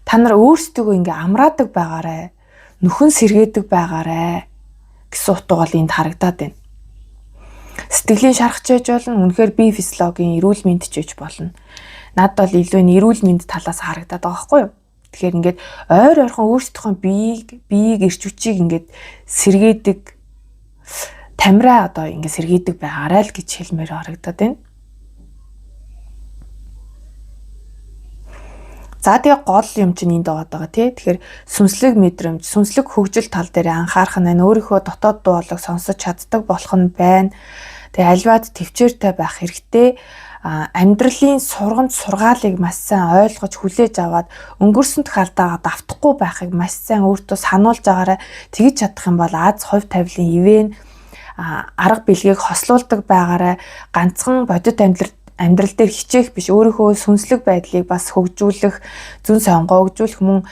та нар өөрсдөө ингээ амраадаг байгаарай. Нүхэн сэргээдэг байгаарай гэсэн утга бол энд харагдаад байна. Сэтгэлийн шархч ээж болно. Үнэхээр бие физиологийн эрүүл мэнд ч ээж болно. Над бол илүү нь эрүүл мэнд талаас харагдаад байгаа байхгүй юу? Тэгэхээр ингээд ойр ойрхон өөрсдийнхөө биеийг эрч хүчийг ингээд сэргээдэг тамираа одоо ингээд сэргээдэг байгаарай л гэж хэлмээр харагдаад байна. За тэгээ гол юм чинь энд байгаа тий. Тэгэхээр сүнслэг мэдрэмж, сүнслэг хөгжил тал дээр анхаарах нь өөрийнхөө дотоод дуу хоолойг сонсож чаддаг болох нь байна. Тэгээ альваад төвчээртэй байх хэрэгтэй. Амьдралын сургамж сургаалыг маш сайн ойлгож хүлээж аваад өнгөрсөнд халдаагаа давтахгүй байхыг маш сайн өөртөө сануулж агаарай. Тэгж чадах юм бол аз хувь тавилын ивэн арга билгийг хослуулдаг байгаарай. Ганцхан бодит амьдрал дээр хичээх биш, өөрийнхөө сүнслэг байдлыг бас хөгжүүлэх, зүн сонгоо хөгжүүлэх мөн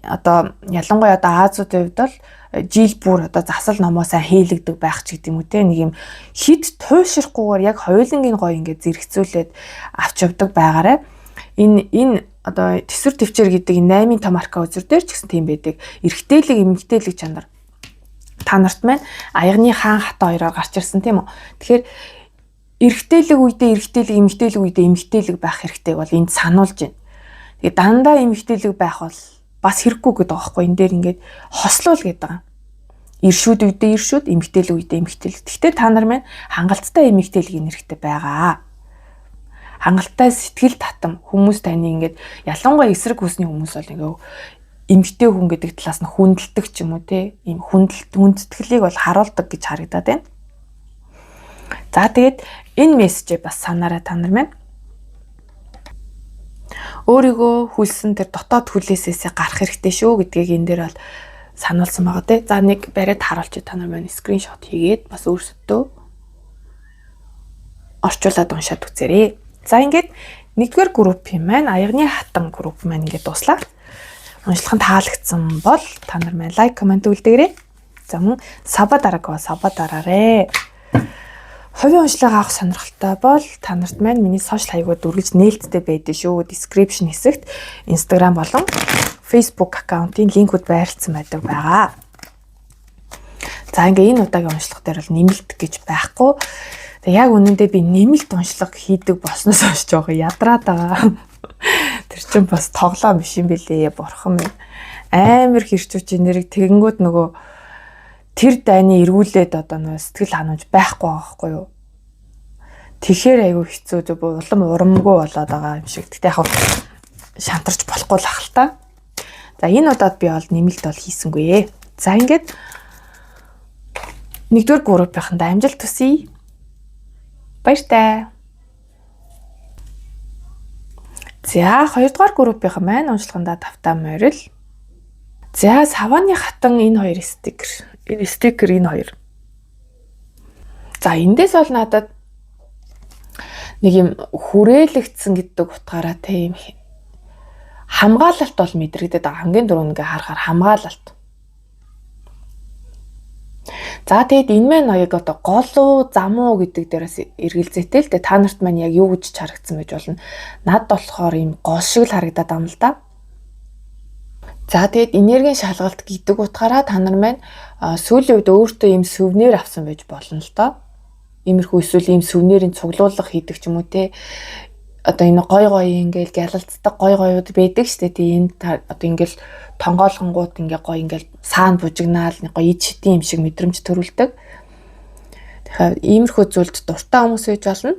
одоо ялангуяа одоо Азиудын хувьд бол жил бүр одоо засал номоо сайн хийлэгдэг байх ч гэдэг юм уу те, нэг юм хит туйшрахгүйгээр яг хоёулангийн гоё ингээд зэрэгцүүлээд авч явдаг байгаарай. Энэ одоо төсвөр төвчээр гэдэг 8-ын том арка үзэр дээр ч гэсэн тийм байдаг. Эрэгтэйлэг, эмэгтэйлэг чанар та нарт маань аягны хаан хата хоёроор гарч ирсэн тийм үү. Тэгэхээр эрэгтэйлэг үедээ эрэгтэйлэг, эмэгтэйлэг үедээ эмэгтэйлэг байх хэрэгтэйг бол энд сануулж байна. Тэгээ дандаа эмэгтэйлэг байх бол бас хэрэггүй гэдэг байгаа байхгүй. Энэ дээр ингээд хослуул гэдэг байгаа. Иршүүд үедээ иршүүд, эмэгтэйлэг үедээ эмэгтэйлэг. Гэхдээ та нар маань хангалттай эмэгтэйлгийн нэрхтээ байгаа. Хангалттай сэтгэл татам хүмүүс таны ингээд ялангуяа эсрэг хүсний хүмүүс бол ингээд эмэгтэй хүн гэдэг талаас нь хүндэлдэг ч юм уу те. Ийм хүндэтгэлийг бол харуулдаг гэж харагдаад байна. За тэгээд энэ мессежээ бас санаарай та нар маань. Өөрийгөө хүлсэн тэр дотоод хүлээсээсээ гарах хэрэгтэй шүү гэдгийг энэ дээр бол сануулсан байгаа те. За нэг бариад харуулчих та нар маань скриншот хийгээд бас өөрсдөө орчуулад уншаад үзээрэй. За ингээд Нэгдүгээр группийн маань аягны хатан групп маань ингээд дуслаа. Уншлах нь таалагдсан бол та нар маань лайк, комент үлдээгээрэй. За мөн саба дараарэ. Хувийн уншлага авах сонирхолтой бол та нарт маань миний сошиал хаягууд үргэлж нээлттэй байдаг шүү. Description хэсэгт Instagram болон Facebook аккаунтын линкүүд байрлсан байгаа. За ингээ энэ удаагийн уншлага дээр бол нэмэлт гэж байхгүй. Тэгээ яг үнэндээ би нэмэлт уншлага хийдэг болсноос хойш жоохон ядраад байгаа. Тэр чинь бас тоглоом биш юм бэлээ. Бурхан минь амар хэрчүүч нэрийг тэгэнгүүт нөгөө тэр дайны эргүүлээд одоо нөгөө сэтгэл ханамж байхгүй байгаа байхгүй юу. Тэгэхээр айгүй хэцүү зөв улам урамгүй болоод байгаа юм шиг. Тэгтээ яг шантарч болохгүй л ах л та. За энэ удаад би бол нэмэлт бол хийсэнгүй. За ингээд нэгдүгээр группийнхэнд амжилт хүсье. Баяртай. За хоёрдугаар группийнхан маань уншлагандаа тавтаа морил. За саваны хатан энэ хоёр стикер. Стикер энэ хоёр. За эндээс бол надад нэг юм хүрээлэгдсэн гэдэг утгаараа тийм хамгаалалт бол мэдрэгдээд байгаа. Хамгийн дөрөв ингээ харахаар хамгаалалт. За тэгэд энэ маань аяг одоо гол уу зам уу гэдэг дээрээс эргэлзээтэй л дээ. Та нарт маань яг юу гэж харагдсан байж болно. Над болохоор юм гол шиг л харагдаад байгаа юм л да. За тэгэд энергийн шалгалт гэдэг утгаараа та нар маань сүүлийн үед өөртөө юм сүвнэр авсан байж болно л доо. Иймэрхүү эсвэл ийм сүвнэрийн цуглуулга хийдэг ч юм уу те. Одоо энэ гой ингээл гялалцдаг гойуд байдаг штэ тийм одоо ингээл тонгоолгонгууд ингээ гой ингээл саана бужигнаал гой ид шидийн юм шиг мэдрэмж төрүүлдэг. Тэгэхээр иймэрхүү зүйлд дуртай хүмүүс байж болно.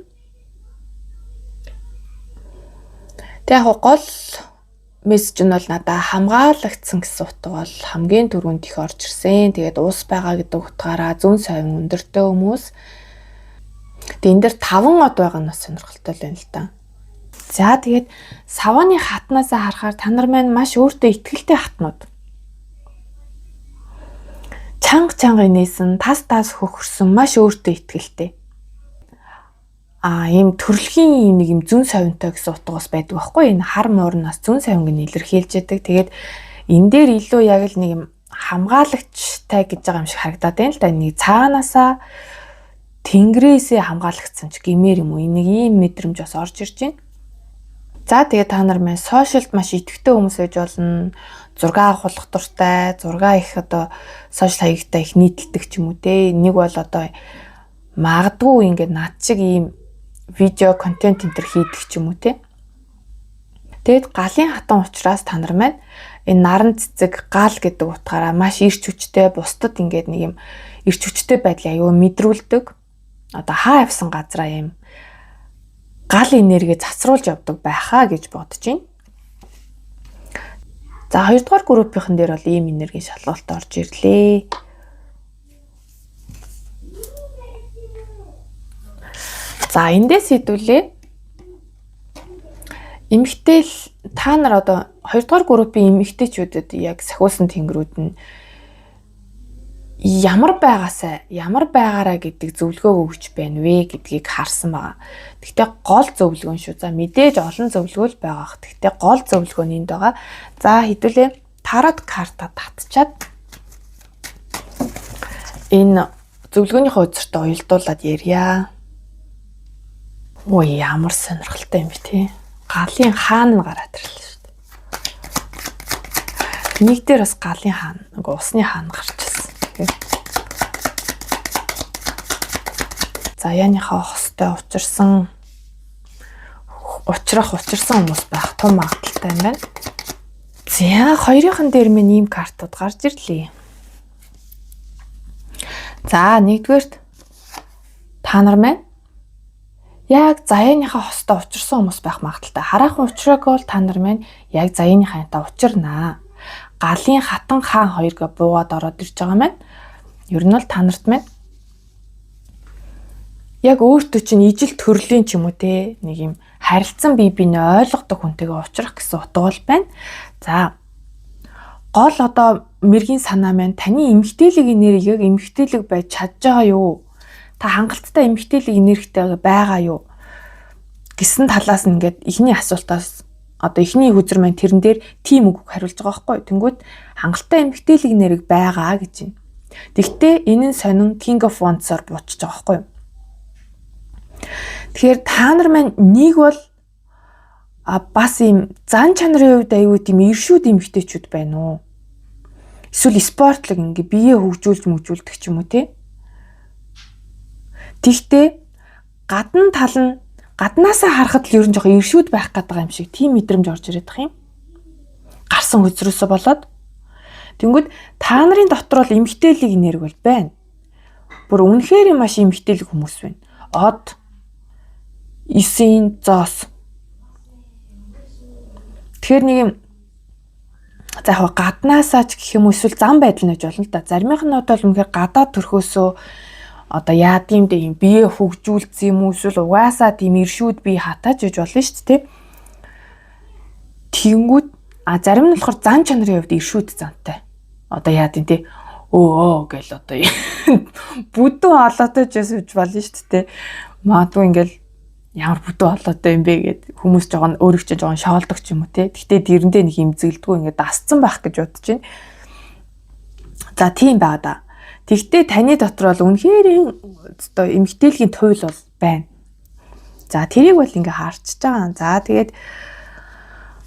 Тэг яг гол мессеж нь бол надаа хамгаалагдсан гэсэн утга бол хамгийн түрүүнд их орж ирсэн. Тэгээд уус байгаа гэдэг утгаараа зүүн совин өндөртэй хүмүүс. Тэгээд энэ дэр 5 од байгаа нь бас сонирхолтой байна л да. За тэгээд саваны хатнаас харахаар та нар маань маш өөртөө ихтэй хатнууд. Чанга инээсэн, тас хөхөрсөн маш өөртөө ихтэй. Ийм төрөлхийн нэг юм зүүн совинтой гэсэн утгаас байдаг байхгүй. Энэ хар муурнаас зүүн совинг нь илэрхийлж яадаг. Тэгээд энэ дээр илүү яг л нэг юм хамгаалагчтай гэж байгаа юм шиг харагдаад байна л да. Нэг цаанаасаа тэнгэрээсээ хамгаалагдсан ч гэмээр юм уу. Энийг ийм мэдрэмж бас орж ирж байна. За тэгээд та нар маань сошиалд маш идэвхтэй хүмүүс байж болно. Зураг авах дуртай, зураг их одоо сошиал хаягтай их нийтэлдэг ч юм уу те. Нэг бол одоо магадгүй ингээд над шиг ийм видео контент энэ төр хийдэг ч юм уу те. Тэгэд галын хатан учраас та нар маань энэ наран цэцэг гал гэдэг утгаараа маш ирч хүчтэй бусдад ингээд нэг юм ирч хүчтэй байдлаа аюу мэдрүүлдэг. Одоо хаа явсан газраа юм гал энерги цацруулж явдаг байхаа гэж бодож байна. За хоёрдугаар группийнхэн дээр бол ийм энергийн шалгалт орж ирлээ. За эндээс хэдүүлээ. Эмэгтэйл та нар одоо хоёрдугаар группийн эмэгтэйчүүдэд яг сахиулсан тэнгэрүүд нь ямар байгаараа гэдэг зөвлөгөө өгч байна вэ гэдгийг харсан байгаа. Гэхдээ гол зөвлөгөө нь шүү. За мэдээж олон зөвлөгөө л байгаа. Гэхдээ гол зөвлөгөө нь энд байгаа. За хэдүүлээ тарот карта татчаад энэ зөвлөгөөнийхөө үзэртээ уялдуулаад ярья. Ой ямар сонирхолтой юм бэ тий. Галын хаан нь гараад ирлээ шүү дээ. Нэг дээр бас галын хаан, нөгөө усны хаан гарч ирсэн. Заяаныхаа хостой учирсан хүмүүс байх том магадaltaй юм байна. За хоёрынхан дээр минь ийм картууд гарч ирлээ. За нэгдүгээрт та нар маань яг заяаныхаа хостой учирсан хүмүүс байх магадaltaй. Хараахан учраг бол та нар маань яг заяаныхаа учирнаа. Галын хатан хаан хоёргээ буугаад ороод ирж байгаа маань. Ер нь бол та нарт маань яг өөртөө чинь ижил төрлийн ч юм уу те нэг юм харилцан бие биенээ ойлгодог хүнтэйгээ уулзрах гэсэн утга бол байна. За гол одоо мэргийн санаа маань таны эмгтээлэг энерги яг эмгтээлэг байж чадж байгаа юу? Та хангалттай эмгтээлэг энергитэй байгаа юу? гэсэн талаас нь ингээд эхний асуултаас одоо эхний хүзэр маань тэрэн дээр тийм үг хариулж байгаа байхгүй. Тэнгүүд хангалттай эмгтээлэг нэрэг байгаа гэж байна. Тэгвэл энэ нь сонин King of Wands-оор буучж байгаа байхгүй. Тэгэхээр та нар маань нэг бол бас ийм зан чанарын хувьд аюу тийм иршүүд эмгтээчүүд байна уу? Эсвэл спортлог ингээ бие хөгжүүлж мөгжүүлдэг ч юм уу те. Тэгтээ гадна тал нь гаднаасаа харахад л ер нь жоохон иршүүд байх гэдэг юм шиг тийм мэдрэмж орж ирээд байгаа юм. Гарсан хөзрөөсөө болоод тэнгүүд та нарын дотор бол эмгтээлэг нэрг бол байна. Бүр үнэхээр маш эмгтээлэг хүмүүс байна. Од 9 зоос. Тэгэхээр нэг юм за яг гаднаасаа ч гэх юм уу эсвэл зам байдал нэж болно та. Заримийнх нь бол үнэхээр гадаад төрхөөсөө одоо яад юм дээ юм бие хөгжүүлсэн юм уу эсвэл угаасаа тийм иршүүд бие хатааж иж болно шүү дээ. Тэнгүүд зарим нь болохоор зан чанарын хувьд иршүүд зантай. Одоо яад юм те гэл одоо бүдүүн олоотой ч ясвж болно шүү дээ. Магадгүй ингээл ямар бүдүүн олоотой юм бэ гэд хүмүүс жоохон өөрөг чинь жоохон шоолдог ч юм уу те. Гэхдээ дэрэндээ нэг имзэглдэггүй ингээд дасцсан байх гэж бодож байна. За тийм байгаа да. Тэгтээ таны дотор бол үнэхээр одоо эмгтээлгийн туйл бол байна. За тэрийг бол ингээ харчиж байгаа. За тэгээд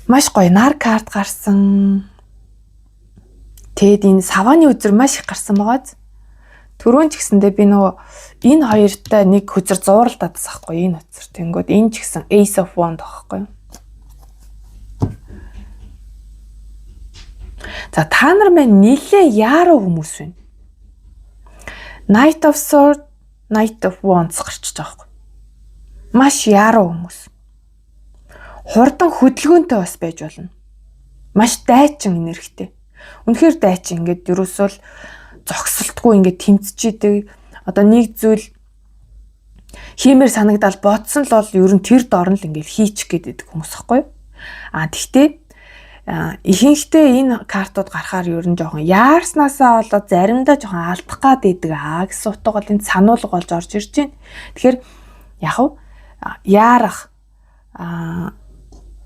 маш гоё нар карт гарсан. Тэгэд энэ савааны үзэр маш их гарсан байгааз. Түрүүн ч гэсэндээ би нөгөө энэ хоёртай нэг хүзэр зууралдаад тасахгүй энэ утсар. Тэнгүүд энэ ч гэсэн Ace of Wands байхгүй юу? За та нар маань нилээ яаруу хүмүүс байна. Knight of Swords, Knight of Wands гарчиж байгаа юм. Маш яруу хүмүүс. Хурдан хөдөлгөөнтэй бас байж болно. Маш дайчин энергитэй. Үнэхээр дайчин ингээд ерөөсөө л зогсолтгүй ингээд тэмцэж идэг. Одоо нэг зүйл хиймээр санагдал бодсон л бол ер нь тэр дор нь л ингээд хийчих гээд байдаг хүмүүс байхгүй юу? Тэгтээ ихэнхдээ энэ картууд гарахаар ер нь жоохон яарснаасаа болоод заримдаа жоохон алдах гад идэг гэсэн утга бол энд сануулга болж орж ирж байна. Тэгэхээр яг яарах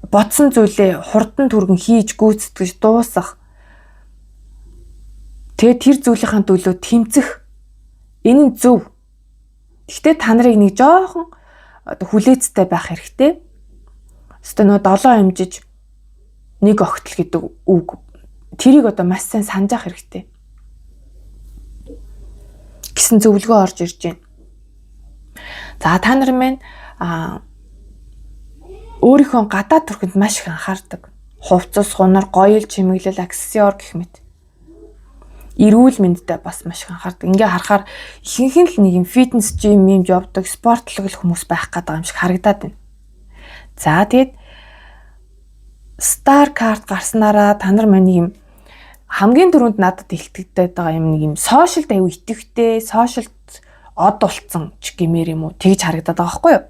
бодсон зүйлээ хурдан түргэн хийж гүйцэтгэж дуусах. Тэгээ тэр зүйлийнхаа төлөө тэмцэх. Энэ нь зөв. Гэхдээ та нарыг нэг жоохон хүлээцтэй байх хэрэгтэй. Өөртөө нөө 7 хэмжиж нэг огтл гэдэг үг. Тэрийг одоо маш сайн санджаах хэрэгтэй. Гэсэн зөвлөгөө орж ирж байна. За та нар маань өөрийнхөө гадаад төрхөнд маш их анхаардаг. Хувцас, хунар, гоёл, чимэглэл, аксессуар гэх мэт. Эрүүл мэндэд бас маш их анхаардаг. Ингээ харахаар ихэнх нь л нэг юм фитнес жим юм явдаг, спортлог хүмүүс байх гэдэг юм шиг харагдаад байна. За тэгээд Star card гарснараа та нар маань юм хамгийн түрүүнд надад илтгэдэг байгаа юм нэг юм сошиалд аягүй итгэвтэй, сошиалд од болцсон ч гэмээр юм уу тэгж харагдаад байгаа байхгүй юу?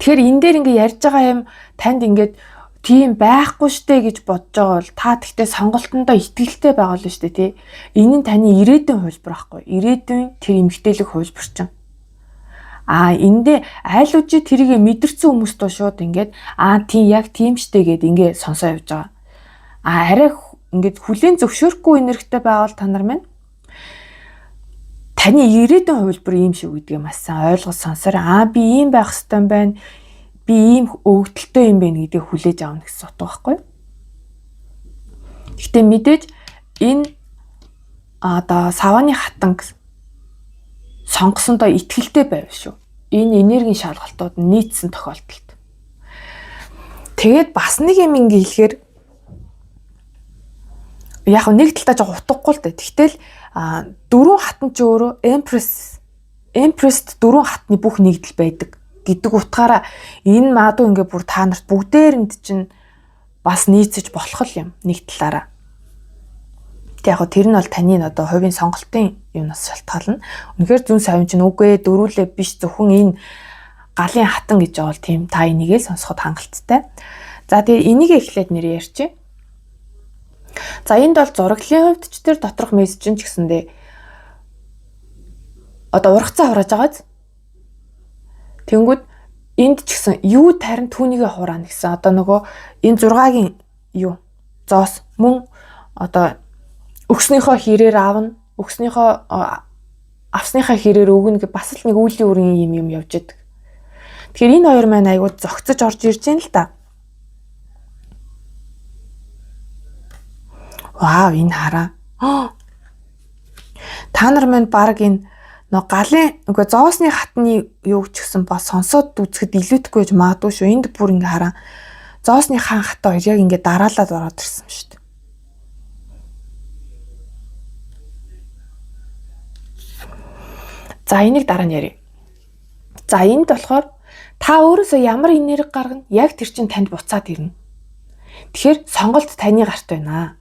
Тэгэхээр энэ дээр ингээ ярьж байгаа юм танд ингээд тийм байхгүй штэ гэж бодож байгаа бол та тэгтээ сонголтондоо итгэлтэй байгаа л штэ тий. Энэ нь таны ирээдүйн хувилбар байхгүй. Ирээдүйн тэр эмгтээлэг хувилбар чинь. Эндээ айл үжи тэрийг мэдэрсэн хүмүүс тоо шууд ингээд тийм яг тийм штэ гэд ингээ сонсоо явж байгаа. Арай ингээд хүлийн зөвшөөрөхгүй энергитэй байвал та нар маань таны ирээдүйн хувилбар ийм шиг гэдгийг маш сайн ойлгож сонсороо. Би ийм байх ёстой юм байна. Би ийм өвдөлттэй юм байна гэдгийг хүлээж аавна гэсэн утга байхгүй юу? Гэхдээ мэдээж энэ одоо савааны хатанг сонгосондоо итгэлтэй байв шүү. Энэ энергийн шалгалтууд нийцсэн тохиолдолд. Тэгээд бас нэг юм ингээ хэлэхээр яг нэг талдаа жоо утгагүй л дээ. Тэгтэл дөрвөн хатан ч өөрөө Empress-д дөрвөн хатны бүх нэгдэл байдаг гэдэг утгаараа энэ магадгүй ингээ бүр та нарт бүгдээрэнд чинь бас нийцэж болох юм нэг талаараа. Тэг яг тэр нь бол таны одоо хувийн сонголтын юунаас шалтгаална. Үнэхээр зүүн савин чинь үгүй дөрүүлээ биш зөвхөн энэ галын хатан гэж байгаа бол тийм та энийгээ л сонсоход хангалттай. За тэгээ энийг эхлээд нэр ярьчих. За энд бол зураглалын хувьд ч тэр доторх мессеж нь ч гэсэндээ одоо ургацаа хурааж байгааз. Тэнгүүд энд ч гэсэн юу тарин түүнийгээ хураана гэсэн. Одоо нөгөө энэ 6-гийн юу зоос мөн одоо өгснийхөө хэрээр аавна, өгснийхөө авсныхаа хэрээр өгнө гэж бас л нэг үлийн үрийн юм явж идэг. Тэгэхээр энэ хоёр маань айгуу зөгцөж орж ирж байна л да. Вау, энэ хараа. Та нар маань баг энэ нөгөө галын нөгөө зоосны хатны юу ч гэсэн ба сонсоод үзэхэд илүүдэхгүй гэж магадгүй шүү. Энд бүр ингээ хараа. Зоосны хаан хат хоёр яг ингээ дараалаад ороод ирсэн шүү дээ. За энийг дараа нь ярив. За энд болохоор та өөрөөсөө ямар энерги гаргана яг тэр чинь танд буцаад ирнэ. Тэгэхээр сонголт таны гарт байна.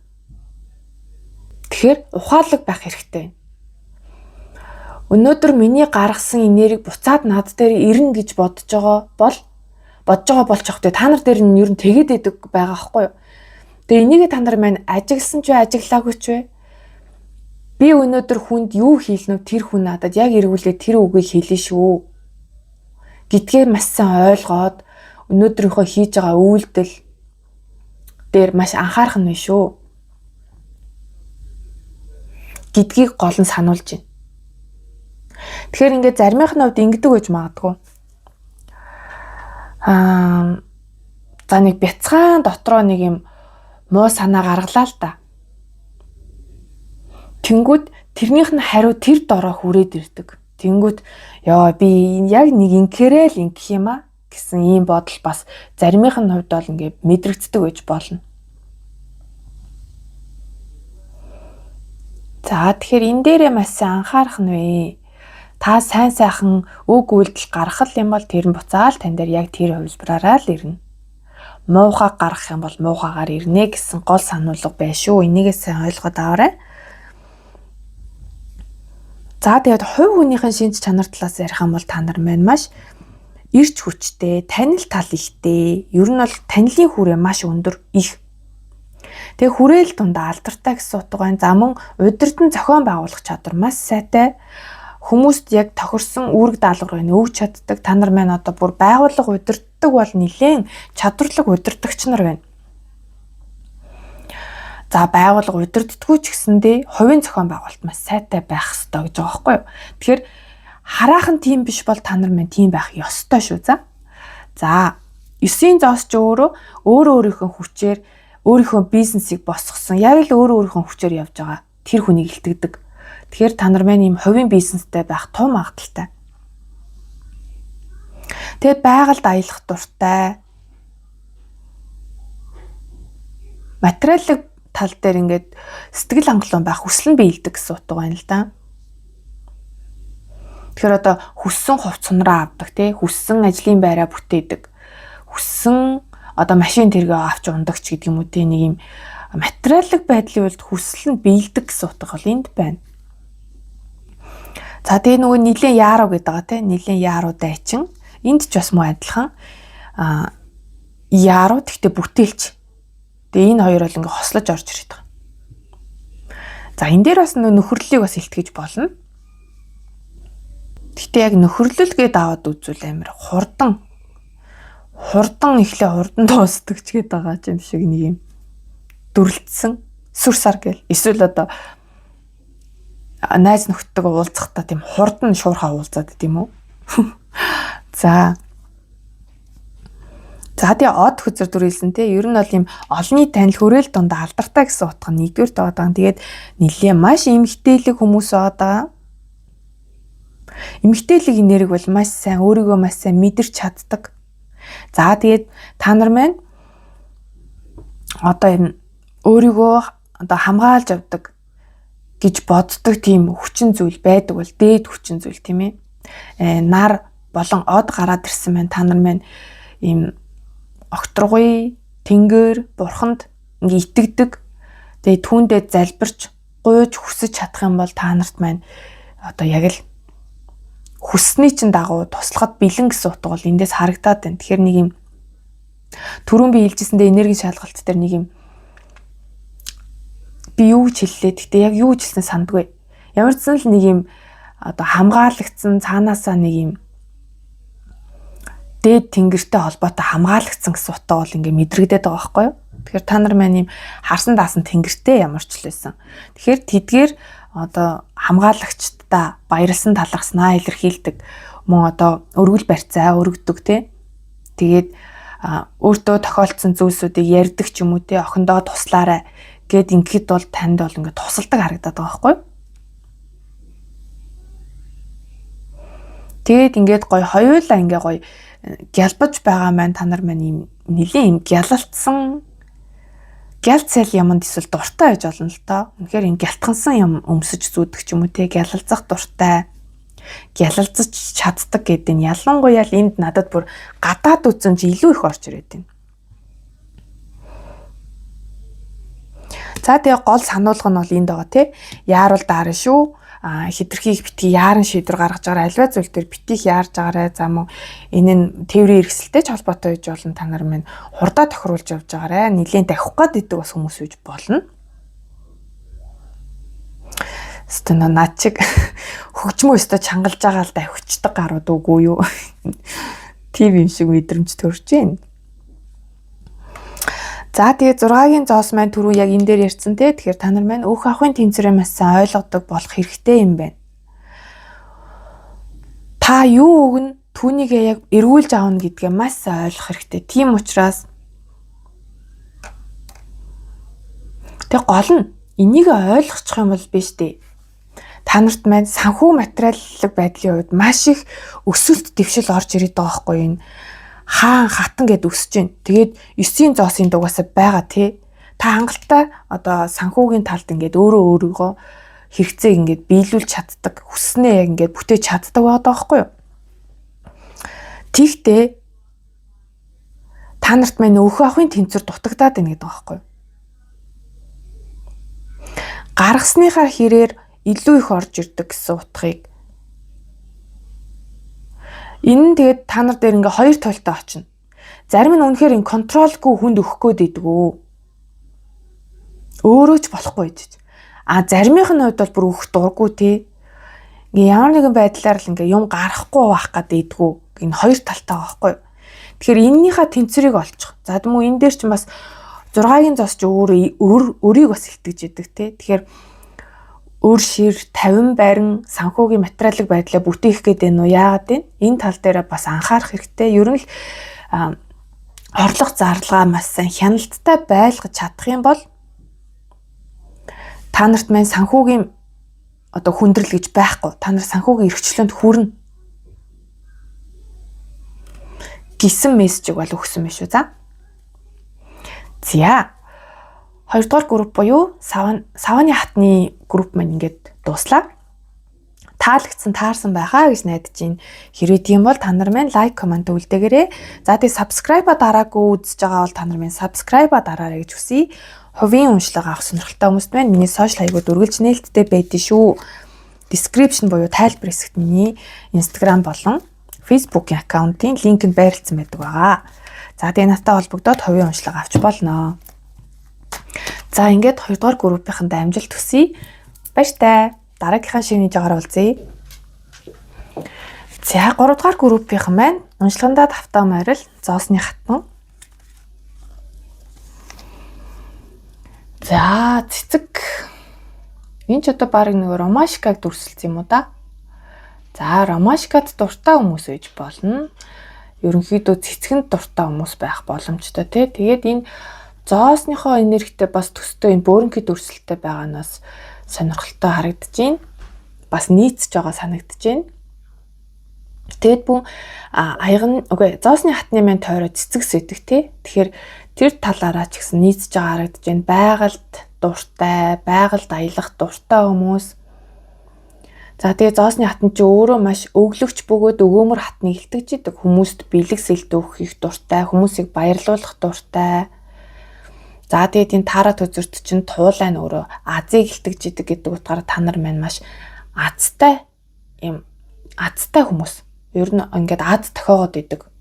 Тэгэхээр ухаалаг байх хэрэгтэй. Өнөөдөр миний гаргасан энерги буцаад над дээр ирнэ гэж бодож байгаа болж явахдаа та нар дээр нь ер нь тэгээд идэг байгаа байхгүй юу? Тэгээ энийгээ та нар маань ажигласан ч вэ, ажиглаагүй ч вэ? Би өнөөдөр хүнд юу хийлнэ тэр хүн надад яг эргүүлээ тэр үгийг хэлнэ шүү. Гитгээ маш сайн ойлгоод өнөөдрийнхөө хийж байгаа үйлдэл дээр маш анхаарах нь шүү. Гэдгийг гол нь сануулж байна. Тэгэхээр ингээд заримынх нь хувьд ингэдэг гэж магадгүй. За нэг бяцхан дотроо нэг юм муу санаа гаргалаа л да. Тэнгүүд тэрнийх нь хариу тэр дороо хүрээд ирдэг. Тэнгүүд яа би яг нэг инкээрээ л ингэх юм а гэсэн ийм бодол бас заримынх нь хувьд бол ингээд мэдрэгддэг гэж болно. За тэгэхээр энэ дээрээ маш сайн анхаарах нь вэ. Та сайн сайхан үг үйлдэл гаргах юм бол тэр нь буцаал тань дээр яг тэр хувилбараараа л ирнэ. Муухай гаргах юм бол муухайгаар ирнэ гэсэн гол сануулга байна шүү. Энийгээ сайн ойлгоод аваарай. За тэгээд хувь хүнийхэн шинж чанар талаас ярих юм бол та нар маань маш эрч хүчтэй, танил тал ихтэй. Ер нь бол танилын хүрээ маш өндөр их. Тэгээ хүрээл дундаа алдартай гэсэн утга байна. За мөн удирдан зохион байгуулах чадвар маш сайтай. Хүмүүст яг тохирсон үүрэг даалгавар байна өгч чаддаг. Та нар маань одоо бүр байгууллага удирддаг бол нэлээд чадварлаг удирдагч нар байна. За байгууллага удирддаггүй ч гэсэндээ хувийн зохион байгуулалт маш сайтай байх ёстой гэж байгаа байхгүй юу? Тэгэхээр хараахан тийм биш бол та нар маань тийм байх ёстой шүү. За 9-ийн зоос ч өөрөө өөрийнхөө хүчээр өөрийнхөө бизнесийг босгосон. Яг л өөрийнхөө хүчээр явж байгаа. Тэр хүнийг илтгэдэг. Тэгэхээр та нар маань ийм хувийн бизнестэй байх тун магадaltaй. Тэгээд байгальд аялах дуртай. Материалын тал дээр ингээд сэтгэл хангалуун байх хүсэл нь биелдэг гэсэн утга байна л да. Тэгэхээр одоо хүссэн хувцснараа авдаг тий, хүссэн ажлын байраа бүтээдэг. Хүссэн одоо машин тэргээ авч ундагч гэдэг юм уу тий, нэг юм материалын байдлын үед хүсэл нь биелдэг гэсэн утга бол энд байна. За тэгээ нөгөө нилийн яаруу гэдэг байгаа тий, нилийн яаруу дайчин. Энд ч бас муу адилхан. Яаруу гэхдээ бүтээлч. Тэгээ энэ хоёр бол ингээ хослож орж ирээд байгаа. За энэ дээр бас нөхөрлөлийг бас илтгэж болно. Гэхдээ яг нөхөрлөл гээд аваад үзвэл амар хурдан эхлээ хурдан дуустдаг ч гээд байгаа юм шиг нэг юм дүрлцсэн сүр сар гэл. Эсвэл одоо найз нөхдөд уулзахдаа тийм хурдан шуурхаа уулзаад тийм үү? За тэгээ од хөзөр дүрэлсэн те. Ер нь бол ийм олонний танил хүрээл дундаа алдартай гэсэн утга нь нэгдүгээр таад байгаа. Тэгээд нэлээ маш эмгтээлэг хүмүүс байгаа. Эмгтээлэг энерги бол маш сайн өөрийгөө маш сайн мэдэрч чаддаг. За тэгээд та нар маань одоо энэ өөрийгөө одоо хамгаалж авдаг гэж боддог тийм хүчин зүйл байдаг бол дээд хүчин зүйл тийм ээ. Нар болон од гараад ирсэн байна. Та нар маань ийм огторгуй, тэнгэр, бурханд ингээ итгэдэг. Тэгээ түүндээ залбирч, гуйж хүсэж чадах юм бол та нарт маань одоо яг л хүссний чин дагуу туслахад бэлэн гэсэн утга бол эндээс харагдаад байна. Тэгэхээр нэг юм түрүүн би хэлжсэндээ энерги шалгалт дээр нэг юм би юу гэж хэллээ. Гэхдээ яг юу гэж хэлсэн сандгүй. Ямар ч сан л нэг юм одоо хамгаалагдсан цаанаасаа нэг юм дээд тэнгэртэй холбоотой хамгаалагдсан гэсэн утга бол ингээ мэдрэгдээд байгаа байхгүй юу? Тэгэхээр та нар маань юм харсан даасан тэнгэртэй ямар ч л байсан. Тэгэхээр тэдгээр одоо хамгаалагчдаа баярлсан талархснаа илэрхийлдэг. Мөн одоо өргөл барьцаа өргөдөг тий. Тэгээд өөртөө тохиолдсон зүйлсүүдийг ярьдаг ч юм уу тий, охиндоо туслаарай гэд ингээд бол танд бол ингээд тусалдаг харагдаад байгаа байхгүй юу? Тэгээд ингээд гоё хоёулаа ингээ гоё гялбаж байгаа маань та нар маань юм нэлийн юм гялалтсан гялцэл юмд эсвэл дуртай байж болно л доо. Үнэхээр юм гялтгансан юм өмсөж зүүдэг ч юм уу те, гялалзах дуртай, гялалзаж чаддаг гэдэг нь ялангуяа л энд надад бүр гадаад үзэмж илүү их орж ирээд байна. За тэгээ гол сануулга нь бол энд байгаа те. Яарал даарна шүү. Хитрхийг битгий яаран шийдвэр гаргаж байгаа альва зүйл дээр битгийх яарж байгаарэ. За мөн энэ нь тээврийн эрсэлтэй ч холбоотой байж болно. Та нар минь хурдаа тохируулж явж байгаарэ. Нилийн тавих гээд идэг бас хүмүүс үж болно. Стена наад чиг хөгжмөө өстө чангалж байгаа л да хүчдэг гарууд үгүй юу. ТV юм шиг мэдрэмж төрж байна. За тэгээ 6-гийн зоос маань түрүү яг энэ дээр ярьсан те. Тэгэхээр та нар маань өөх ахын тэнцвэрээ маш сайн ойлгодог болох хэрэгтэй юм байна. Та юу өгнө түүнийг яг эргүүлж аавна гэдгээ маш сайн ойлгох хэрэгтэй. Тийм учраас тэг гол нь энийг ойлгочих юм бол биш дээ. Та нарт маань санхүү материаллык байдлын хувьд маш их өсөлт дэвшил орж ирээд байгаа байхгүй юу? Хаан хатан гэд өсөж байна. Тэгээд 9-ийн зоосын дугаасаа байгаа тий. Та хангалттай одоо санхүүгийн талд ингээд өөрийгөө хэрэгцээг ингээд биелүүлж чаддаг, хүснээ яг ингээд бүтээж чаддаг байгаа байхгүй юу? Тэгтээ та нарт маань өөх ахын тэнцвэр дутагдаад байна гэдэг байгаа байхгүй юу? Гаргасныхаа хэрээр илүү их орж ирдэг гэсэн утгыг. Энэ нь тэгээд та нар дээр ингээ хоёр тойлтой очино. Зарим нь үнэхээр ин контролгүй хүнд өгөх гээд идэггүй. Өөрөө ч болохгүй гэж. Заримынх нь хувьд бол бүр өгөх дурггүй тий. Ингээ ямар нэгэн байдлаар л ингээ юм гарахгүй байх гээд идэггүй. Энэ хоёр талтай байгаа байхгүй. Тэгэхээр эннийхээ тэнцвэрийг олчих. За дэмүү энэ дээр ч бас 6-гийн зоос ч өөрийг бас илтгэж идэг тий. Тэгэхээр өөр шир 50 байран санхүүгийн материалын байдлаа бүтээх гэдэг нь яагаад вэ? Энэ тал дээр бас анхаарах хэрэгтэй. Ер нь л орлого зарлагаа маш сайн хяналттай байлгаж чадах юм бол та нарт маань санхүүгийн одоо хүндрэл гэж байхгүй. Та нар санхүүгийн эрхчлөөнд хүрнэ. Гисэн мессежийг бол өгсөн байх шүү. За. Хоёрдугаар групп буюу саваны хатны групп маань ингээд дуслаа. Таалагдсан таарсан байхаа гэж найдаж байна. Хэрвээ тийм бол та нар маань лайк, комент үлдээгээрэй. За тэгээ subscribe дараагүй үзэж байгаа бол та нар маань subscribe дараарай гэж хүсье. Хувийн уншлага авах сонирхолтой хүмүүст маань миний сошиал хаягууд үргэлж нээлттэй байдгийг шүү. Description буюу тайлбар хэсэгт миний Instagram болон Facebook-ийн аккаунтын линк нь байрлсан байдаг байгаа. За тэгээ надтай холбогдоод хувийн уншлага авч болно. За ингээд 2 дугаар группийнханд амжилт хүсье. Баяртай. Дараагийнхаа шинэ жагаар уулзъя. За 3 дугаар группийнхан маань уншлагандаа тавтаа морил зоосны хатан. За цэцэг. Энэ ч одоо баг нэг ромашкаг дүрсэлсэн юм уу да? За ромашкад дуртай хүмүүс ээж болно. Ерөнхийдөө цэцгэнд дуртай хүмүүс байх боломжтой тий. Тэгээд энэ зоосныхоо энергитэй бас төстэй энэ бөөрөнхий дүрсэлтэй байгаанаас сонирхолтой харагдаж байна. Бас нийцж байгаа санагдаж байна. Тэгэд бүн зоосны хатны маань тойроо цэцэг сэдэг тий. Тэгэхээр тэр талаараа ч гэсэн нийцж байгаа харагдаж байна. Байгальд дуртай, байгальд аялах дуртай хүмүүс. За тэгээ зоосны хатан чи өөрөө маш өглөгч бөгөөд өгөөмөр хатныг илтгэж идэг. Хүмүүст бэлэг сэлт өгөх их дуртай, хүмүүсийг баярлуулах дуртай. За тэгээд энэ таарат үзүрт чинь туулайн өөрөө Азийг илтгэж идэг гэдэг утгаараа та нар маань маш азтай хүмүүс. Ер нь ингээд аз тохиогоод идэг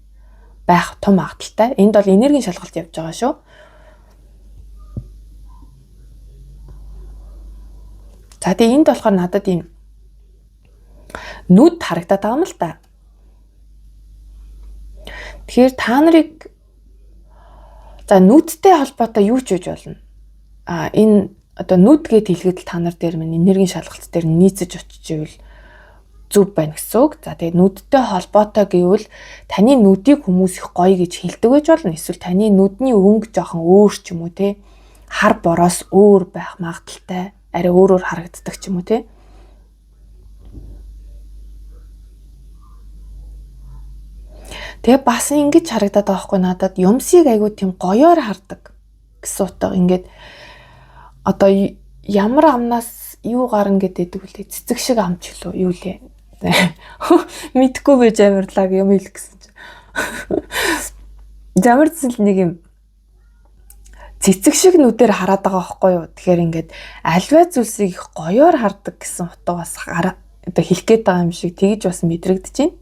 байх том магадaltaй. Энд бол энергийн шалгалт явж байгаа шүү. За тэгээд энд болохоор надад ийм нүд харагдаад байгаа юм л та. Тэгэхээр та нарыг за нүдтэй холбоотой юу ч үж болно. Энэ одоо нүд гэд хэлгээд та нар дээр минь энергийн шалгалт дээр нийцэж очиж ивэл зүв байна гэсэн үг. За тэгээд нүдтэй холбоотой гэвэл таны нүдийг хүмүүс их гоё гэж хэлдэг байж болно. Эсвэл таны нүдний өнгө жоохон өөр ч юм уу те. Хар бороос өөр байх магадaltaй. Арай өөрөөр харагддаг ч юм уу те. Тэгээ бас ингэж харагдаад байгаа хгүй надад юмсыг айгуу тийм гоёор хардаг гэсэн утга. Ингээд одоо ямар амнаас юу гарна гэдэг үлээ цэцэг шиг амч лөө юу лээ. Мэдгүй байж амарлаг юм хэлэх гэсэн чинь. Ямар ч нэг юм цэцэг шиг нүдээр хараад байгаа байхгүй юу. Тэгэхээр ингээд альва зүйлсийг их гоёор хардаг гэсэн утга бас одоо хэлэх гээд байгаа юм шиг тэгж бас мэдрэгдэж байна.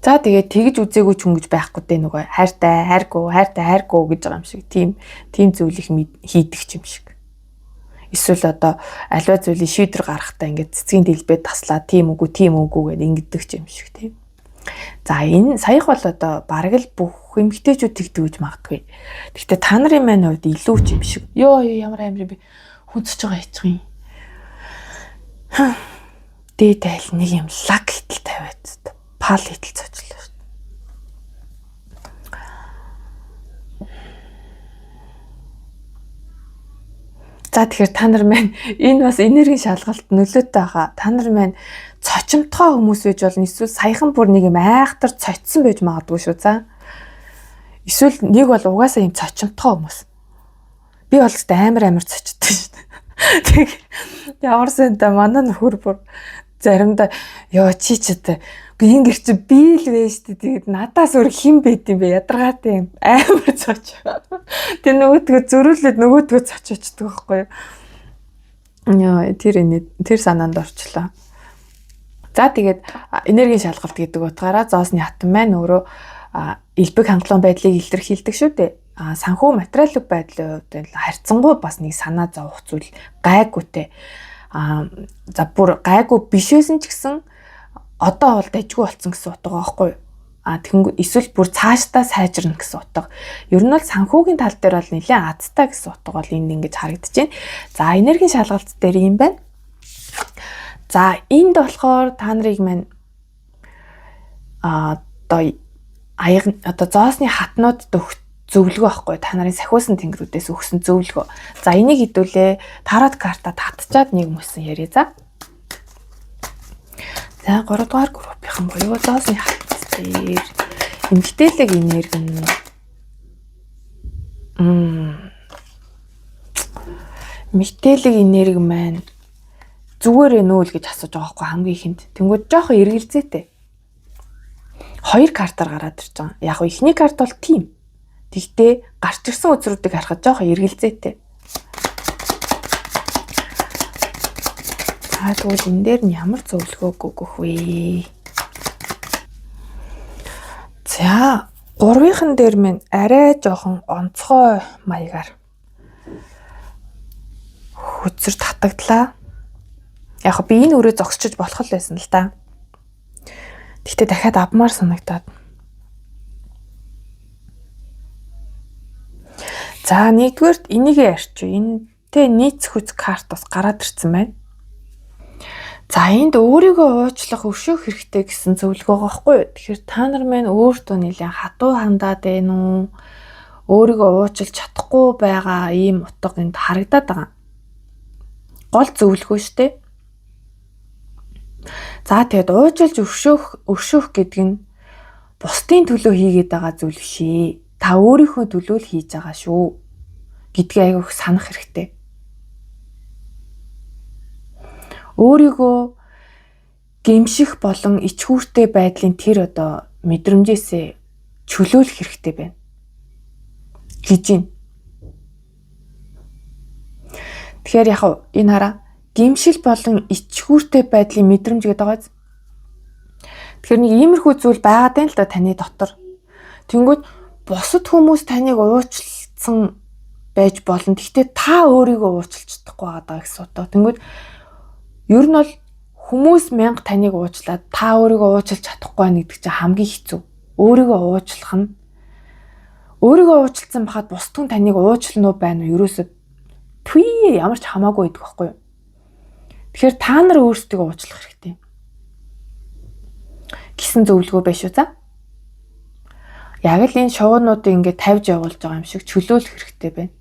За тэгээд тэгж үзээгүй ч хөнгөж байхгүй дээ нөгөө хайртай хайргүй гэж байгаа юм шиг тийм зүйл их хийдэг ч юм шиг. Эсвэл одоо альва зүйлийг шийдвэр гаргахтаа ингээд цэцгийн дэлбээ таслаа тийм үгүй гэдэг ингэдэг ч юм шиг тийм. За энэ саях бол одоо бараг л бүх эмэгтэйчүүд тэгдэг гэж магадгүй. Гэхдээ та нарын маань хувьд илүү ч юм шиг. Йоо ямар амир би хүнсэж байгаа ячих юм. Дээд айл нэг юм лаг хитл тавиад пал хитл цочлоо шүү. За тэгэхээр та нар маань энэ бас энергийн шалгалт нөлөөтэй байгаа. Та нар маань цочимтгой хүмүүс байж болно. Эсвэл саяхан бүр нэг юм айхтар цочсон байж магадгүй шүү. За. Эсвэл нэг бол угаасаа юм цочимтгой хүмүүс. Би бол ч амар цочтой шүү. Тэг ямарсанта манай нөхөр бүр заримдаа ёо чи одоо энэ гэр чи би л вэ шүү. Тэгээд надаас өөр хэн байд юм бэ? Ядаргаатай юм. Амар цоч. Тэр нөгөөдгөө зөрүүлээд нөгөөдгөө цочочдөг байхгүй юу? Яа, тэр санаанд орчлоо. За тэгээд энергийн шалгалт гэдэг утгаараа зоосны хатан маань өөрөө элбэг хангалуун байдлыг илэрхийлдэг шүү дээ. Санхүү материалын байдлын хувьд харьцангуй бас нэг санаа зовох зүйл гайгүйтэй. За бүр гайгүй биш байсан ч гэсэн одоо бол дайггүй болсон гэсэн утга байхгүй юу? Тэгэнгүүт эсвэл бүр цаашдаа сайжирна гэсэн утга. Ер нь бол санхүүгийн тал дээр бол нэлээд азтай гэсэн утга бол энд ингэж харагдаж байна. За энергийн шалгалт дээр юм байна. За энд болохоор та нарыг маань одоо зоосны хатнууд зөвлөгөө байхгүй та нарын сахиусан тэнгэрүүдээс өгсөн зөвлөгөө. За энийг хэдүүлээ тарот карта татчаад нэг мөсөн яриа за. За 3 дугаар группийнхан буюу зоосны хат дээр эмгтээлэг энерги эмгтээлэг энерги маань зүгээр ээ нүүл гэж асууж байгаа байхгүй хамгийн ихэнд. Тэнгүүд жоохон эргэлзээтэй. 2 картаар гараад ирж байгаа. Яг нь эхний карт бол тийм. Тэгтээ гарч ирсэн үзрүүдийг харахад жоохон эргэлзээтэй. Тэгвэл энэ дээр нь ямар зөвлөгөө өгөх вэ? За, 3-ын дээр минь арай жоохон онцгой маягаар хүчээр татагдлаа. Яг би энэ өрөө зогсчиж болох л байсан л да. Тэгтээ дахиад авмаар санагдаад. За, нэгдүгээрт энийг ярьчих. Энэтэй нийцэх карт бас гараад ирсэн байна. За энд өөрийгөө уучлах өршөөх хэрэгтэй гэсэн зөвлөгөө байхгүй юу? Тэгэхээр та нар маань өөртөө нэлээд хатуу хандаад байна уу? Өөрийгөө уучлах чадахгүй байгаа ийм утга энд харагдаад байгаа. Гол зөвлөгөө шүү дээ. За тэгэд уучлж өршөөх гэдэг нь бусдын төлөө хийгээд байгаа зүйл биш ээ. Та өөрийнхөө төлөө л хийж байгаа шүү гэдгийг айгүйх санах хэрэгтэй. Өөрийгөө гэмших болон ичгүүртэй байдлын тэр одоо мэдрэмжээсээ чөлөөлөх хэрэгтэй байна. Гэж байна. Тэгэхээр яг энэ хараа гэмшил болон ичгүүртэй байдлын мэдрэмж гэдэг байгаа. Тэгэхээр нэг иймэрхүү зүйл байгаад байна л да таны дотор. Тэнгүүд бусад хүмүүс таныг уучлсан байж болно. Гэхдээ та өөрийгөө уучлж чадахгүй байгаа гэсэн утга. Тэнгүүд ер нь бол Хүмүүс 1000 таныг уучлаад та өөрийгөө уучлах чадахгүй байна гэдэг чинь хамгийн хэцүү. Өөрийгөө уучлах нь өөрийгөө уучлсан бахад бусд хүн таныг уучлах уу байна уу? Ерөөсөө түй ямар ч хамаагүй байдаг байхгүй юу? Тэгэхээр та нар өөрсдөө уучлах хэрэгтэй. Гэсэн зөвлөгөө байна шүү за. Яг л энэ шувуунуудыг ингээд тавьж явуулж байгаа юм шиг чөлөөлөх хэрэгтэй байна.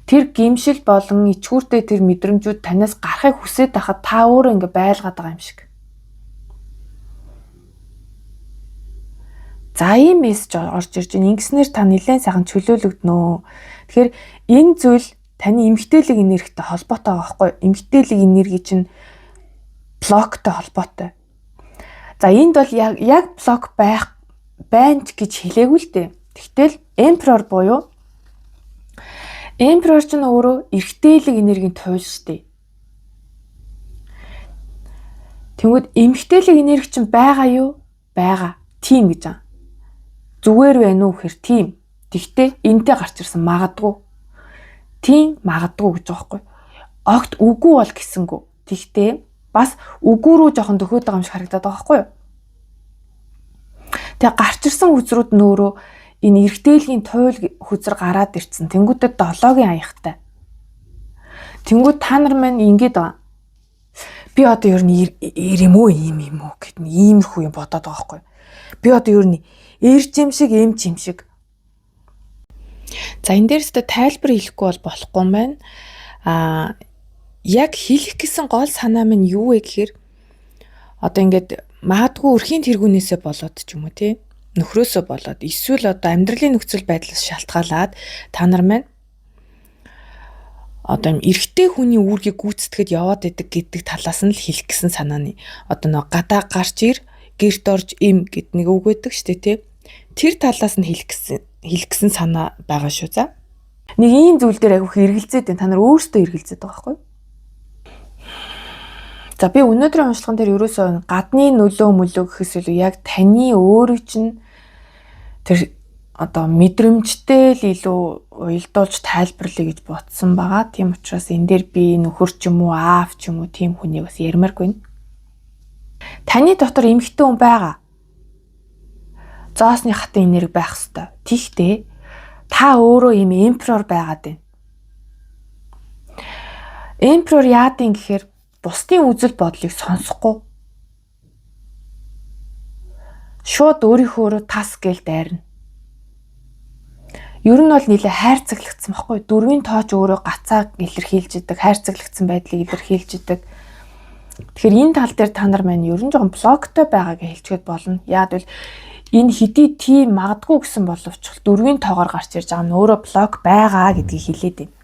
Тэр гимшил болон ичгүүртэй тэр мэдрэмжүүд танаас гарахыг хүсээд байхад та өөрөө ингээд байлгаад байгаа юм шиг. За ийм мессеж орж ирж байна. Ингэснээр та нэлээд сайхан чөлөөлөгднө. Тэгэхээр энэ зүйл таны эмгтээлэг энергитэй холбоотой байгаа байхгүй юу? Эмгтээлэг энерги чинь блоктой холбоотой. За энд бол яг блок байна гэж хэлээгүй л дээ. Тэгтэл эмперор буюу эмперор ч өөрөө эргтээлэг энергийн туйл штэ. Тэгвэл эмгтээлэг энерги чинь байгаа юу? Байгаа. Тийм гэж аа. Зүгээр байна уу гэхээр тийм. Тэгтээ энтэй гарч ирсэн магадгүй. Тийм магадгүй гэж байгаа байхгүй. Огт үгүй бол гэсэнгүү. Тэгтээ бас үгүй рүү жоохон дөхөөд байгаа юм шиг харагдаад байгаа байхгүй юу? Тэгээ гарч ирсэн хүзрүүд нөөрөө энэ эргтээлгийн туйл хүзэр гараад ирсэн. Тэнгүүтээ 7-гийн аягтай. Тэнгүүд та нар маань ингэж байгаа. Би одоо ер нь юм уу гэд нэг иймэрхүү юм бодоод байгаа байхгүй. Би одоо ер нь эрж юм шиг эм юм шиг. За энэ дээрээс тайлбар хийхгүй бол болохгүй юм байна. Яг хэлэх гэсэн гол санаа минь юу вэ гэхээр одоо ингээд магадгүй өрхийн тэргүүнээсээ болоод ч юм уу тий нөхрөөсөө болоод эсвэл одоо амьдралын нөхцөл байдлаас шалтгаалаад та нар маань одоо эрэгтэй хүний үүргийг гүйцэтгэхэд яваад идэг гэдэг талаас нь л хэлэх гэсэн санааны одоо нэг гадаа гарч ир гэрт орж им гэд нэг үг өгдөг штэ тий тэр талаас нь хэлэх гэсэн санаа байгаа шүү за. Нэг ийм зүйл дээр айгүйх эргэлзээд байна. Та нар өөрсдөө эргэлзээд байгаа байхгүй юу? За би өнөөдрийн уншлаган дээр ерөөсөө гадны нөлөө мөлөө гэхээс илүү яг таны өөрийн чинь тэр одоо мэдрэмжтэй л илүү уялдуулж тайлбарлая гэж бодсон байгаа. Тийм учраас энэ дээр би нөхөр ч юм уу аав ч юм уу тийм хүнийг бас ярмааргүй. Таны дотор эмэгтэй хүн байгаа. Зоосны хатан энерги байх ёстой. Тэгтээ та өөрөө ийм эмперор байгаад байна. Эмперор яадын гэхээр бусдын үзэл бодлыг сонсохгүй. Шууд өөрийнхөө тас гээл дайрна. Ер нь бол нэлээ хайрцаглагдсан байхгүй. Дөрвийн тооч өөрөө гацааг илэрхийлж идэг, хайрцаглагдсан байдлыг илэрхийлж идэг. Тэгэхээр энэ тал дээр та нар маань ер нь жоохон блоктой байгааг хэлчихэд болно. Яг л энэ хэдий тийм магадгүй гэсэн боловч дөрвийн тоогоор гарч ирж байгаа нь өөрөө блок байгаа гэдгийг хэлээд байна.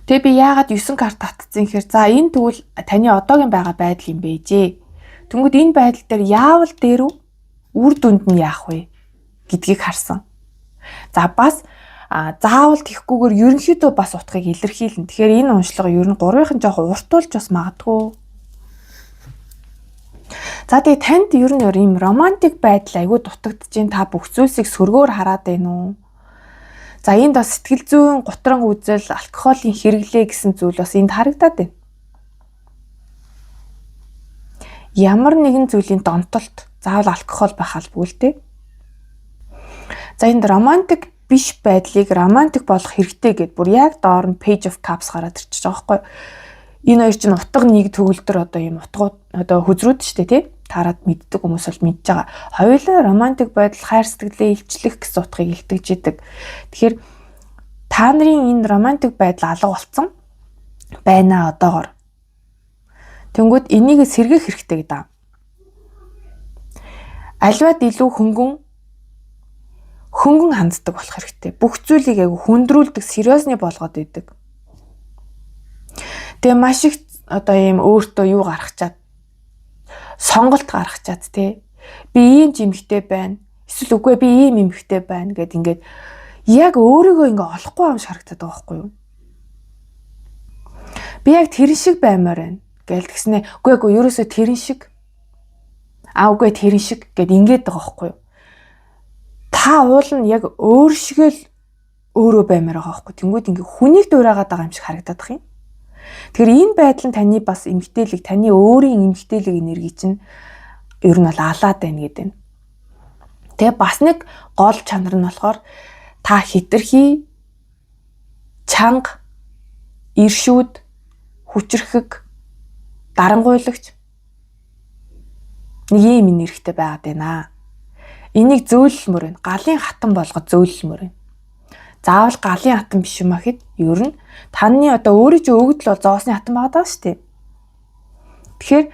Тэгээ би яагаад 9 карт татцсан гэхээр за энэ тэгвэл таны одоогийн байгаа байдал юм байжээ. Тэнгүүд энэ байдал дээр яавал дээр үр дүнд нь яах вэ гэдгийг харсан. За бас заавал тийхгүйгээр ерөнхийдөө бас утгыг илэрхийлнэ. Тэгэхээр энэ уншлага ер нь 3-ын жоохон уртуулж бас магадгүй. За тэгээ танд ер нь ийм романтик байдал айгүй дутагдчихээн та бүх зүйлсийг сөргөөр хараад байна уу? За энд бас сэтгэл зүйн гутран үзэл, алкоголын хэрэглээ гэсэн зүйл бас энд харагдаад байна. Ямар нэгэн зүйлийн донтолт заавал алкогол байх албагүй л дээ. За энд романтик биш байдлыг романтик болгох хэрэгтэй гэд бүр яг доор нь Page of Cups гараад ирчихэж байгаа байхгүй. Энэ хоёр чинь утга нэг төгөлдөр одоо ийм утгууд одоо хүзрүүд шүү дээ тий. Таарад мэддэг хүмүүс бол мэдж байгаа. Хоёулаа романтик байдал хайр сэтгэлээ илчлэх гэсэн утгыг илтгэж идэг. Тэгэхээр та нарын энэ романтик байдал алга болсон байна одоогор. Тэнгүүд энийг сэргээх хэрэгтэй гэдэг. Альваад илүү хөнгөн ханддаг болох хэрэгтэй. Бүх зүйлийг айгу хүндрүүлдэг, сериосны болгоод идэг. Тэгээ маш их одоо ийм өөртөө юу гаргачаад сонголт гаргачаад тий. Би ийм эмэгтэй байна. Эсвэл үгүй би ийм эмэгтэй байна гэд ингээд яг өөрийгөө ингээ олохгүй юм шиг харагдаад байгаа байхгүй юу? Би яг тэрэн шиг баймаар байна гээл тэгснэ. Үгүй ерөөсөө тэрэн шиг. Үгүй тэрэн шиг гэд ингээд байгаа байхгүй юу? Та уул нь яг өөр шиг л өөрөө баймаар байгаа байхгүй. Тэнгүүд ингээ хүнийг дуурайгаад байгаа юм шиг харагдаад байгаа юм. Тэгэхээр энэ байдал нь таны бас эмгтээлэг, таны өөрийн эмгтээлэг энерги чинь ер нь бол алаад байна гэдэг нь. Тэгээ бас нэг гол чанар нь болохоор та хитрхи чанга, иршүүд, хүчрэхэг, дарангуйлагч нэг юм энергитэй байгаад байна. Энийг зөөлөлмөр байна. Галын хатан болгоод зөөлөлмөр байна. Заавал галын хатан биш юм ахэд ер нь таны одоо өөрөө ч өгдөл бол зоосны хатан байгаа шүү дээ. Тэгэхээр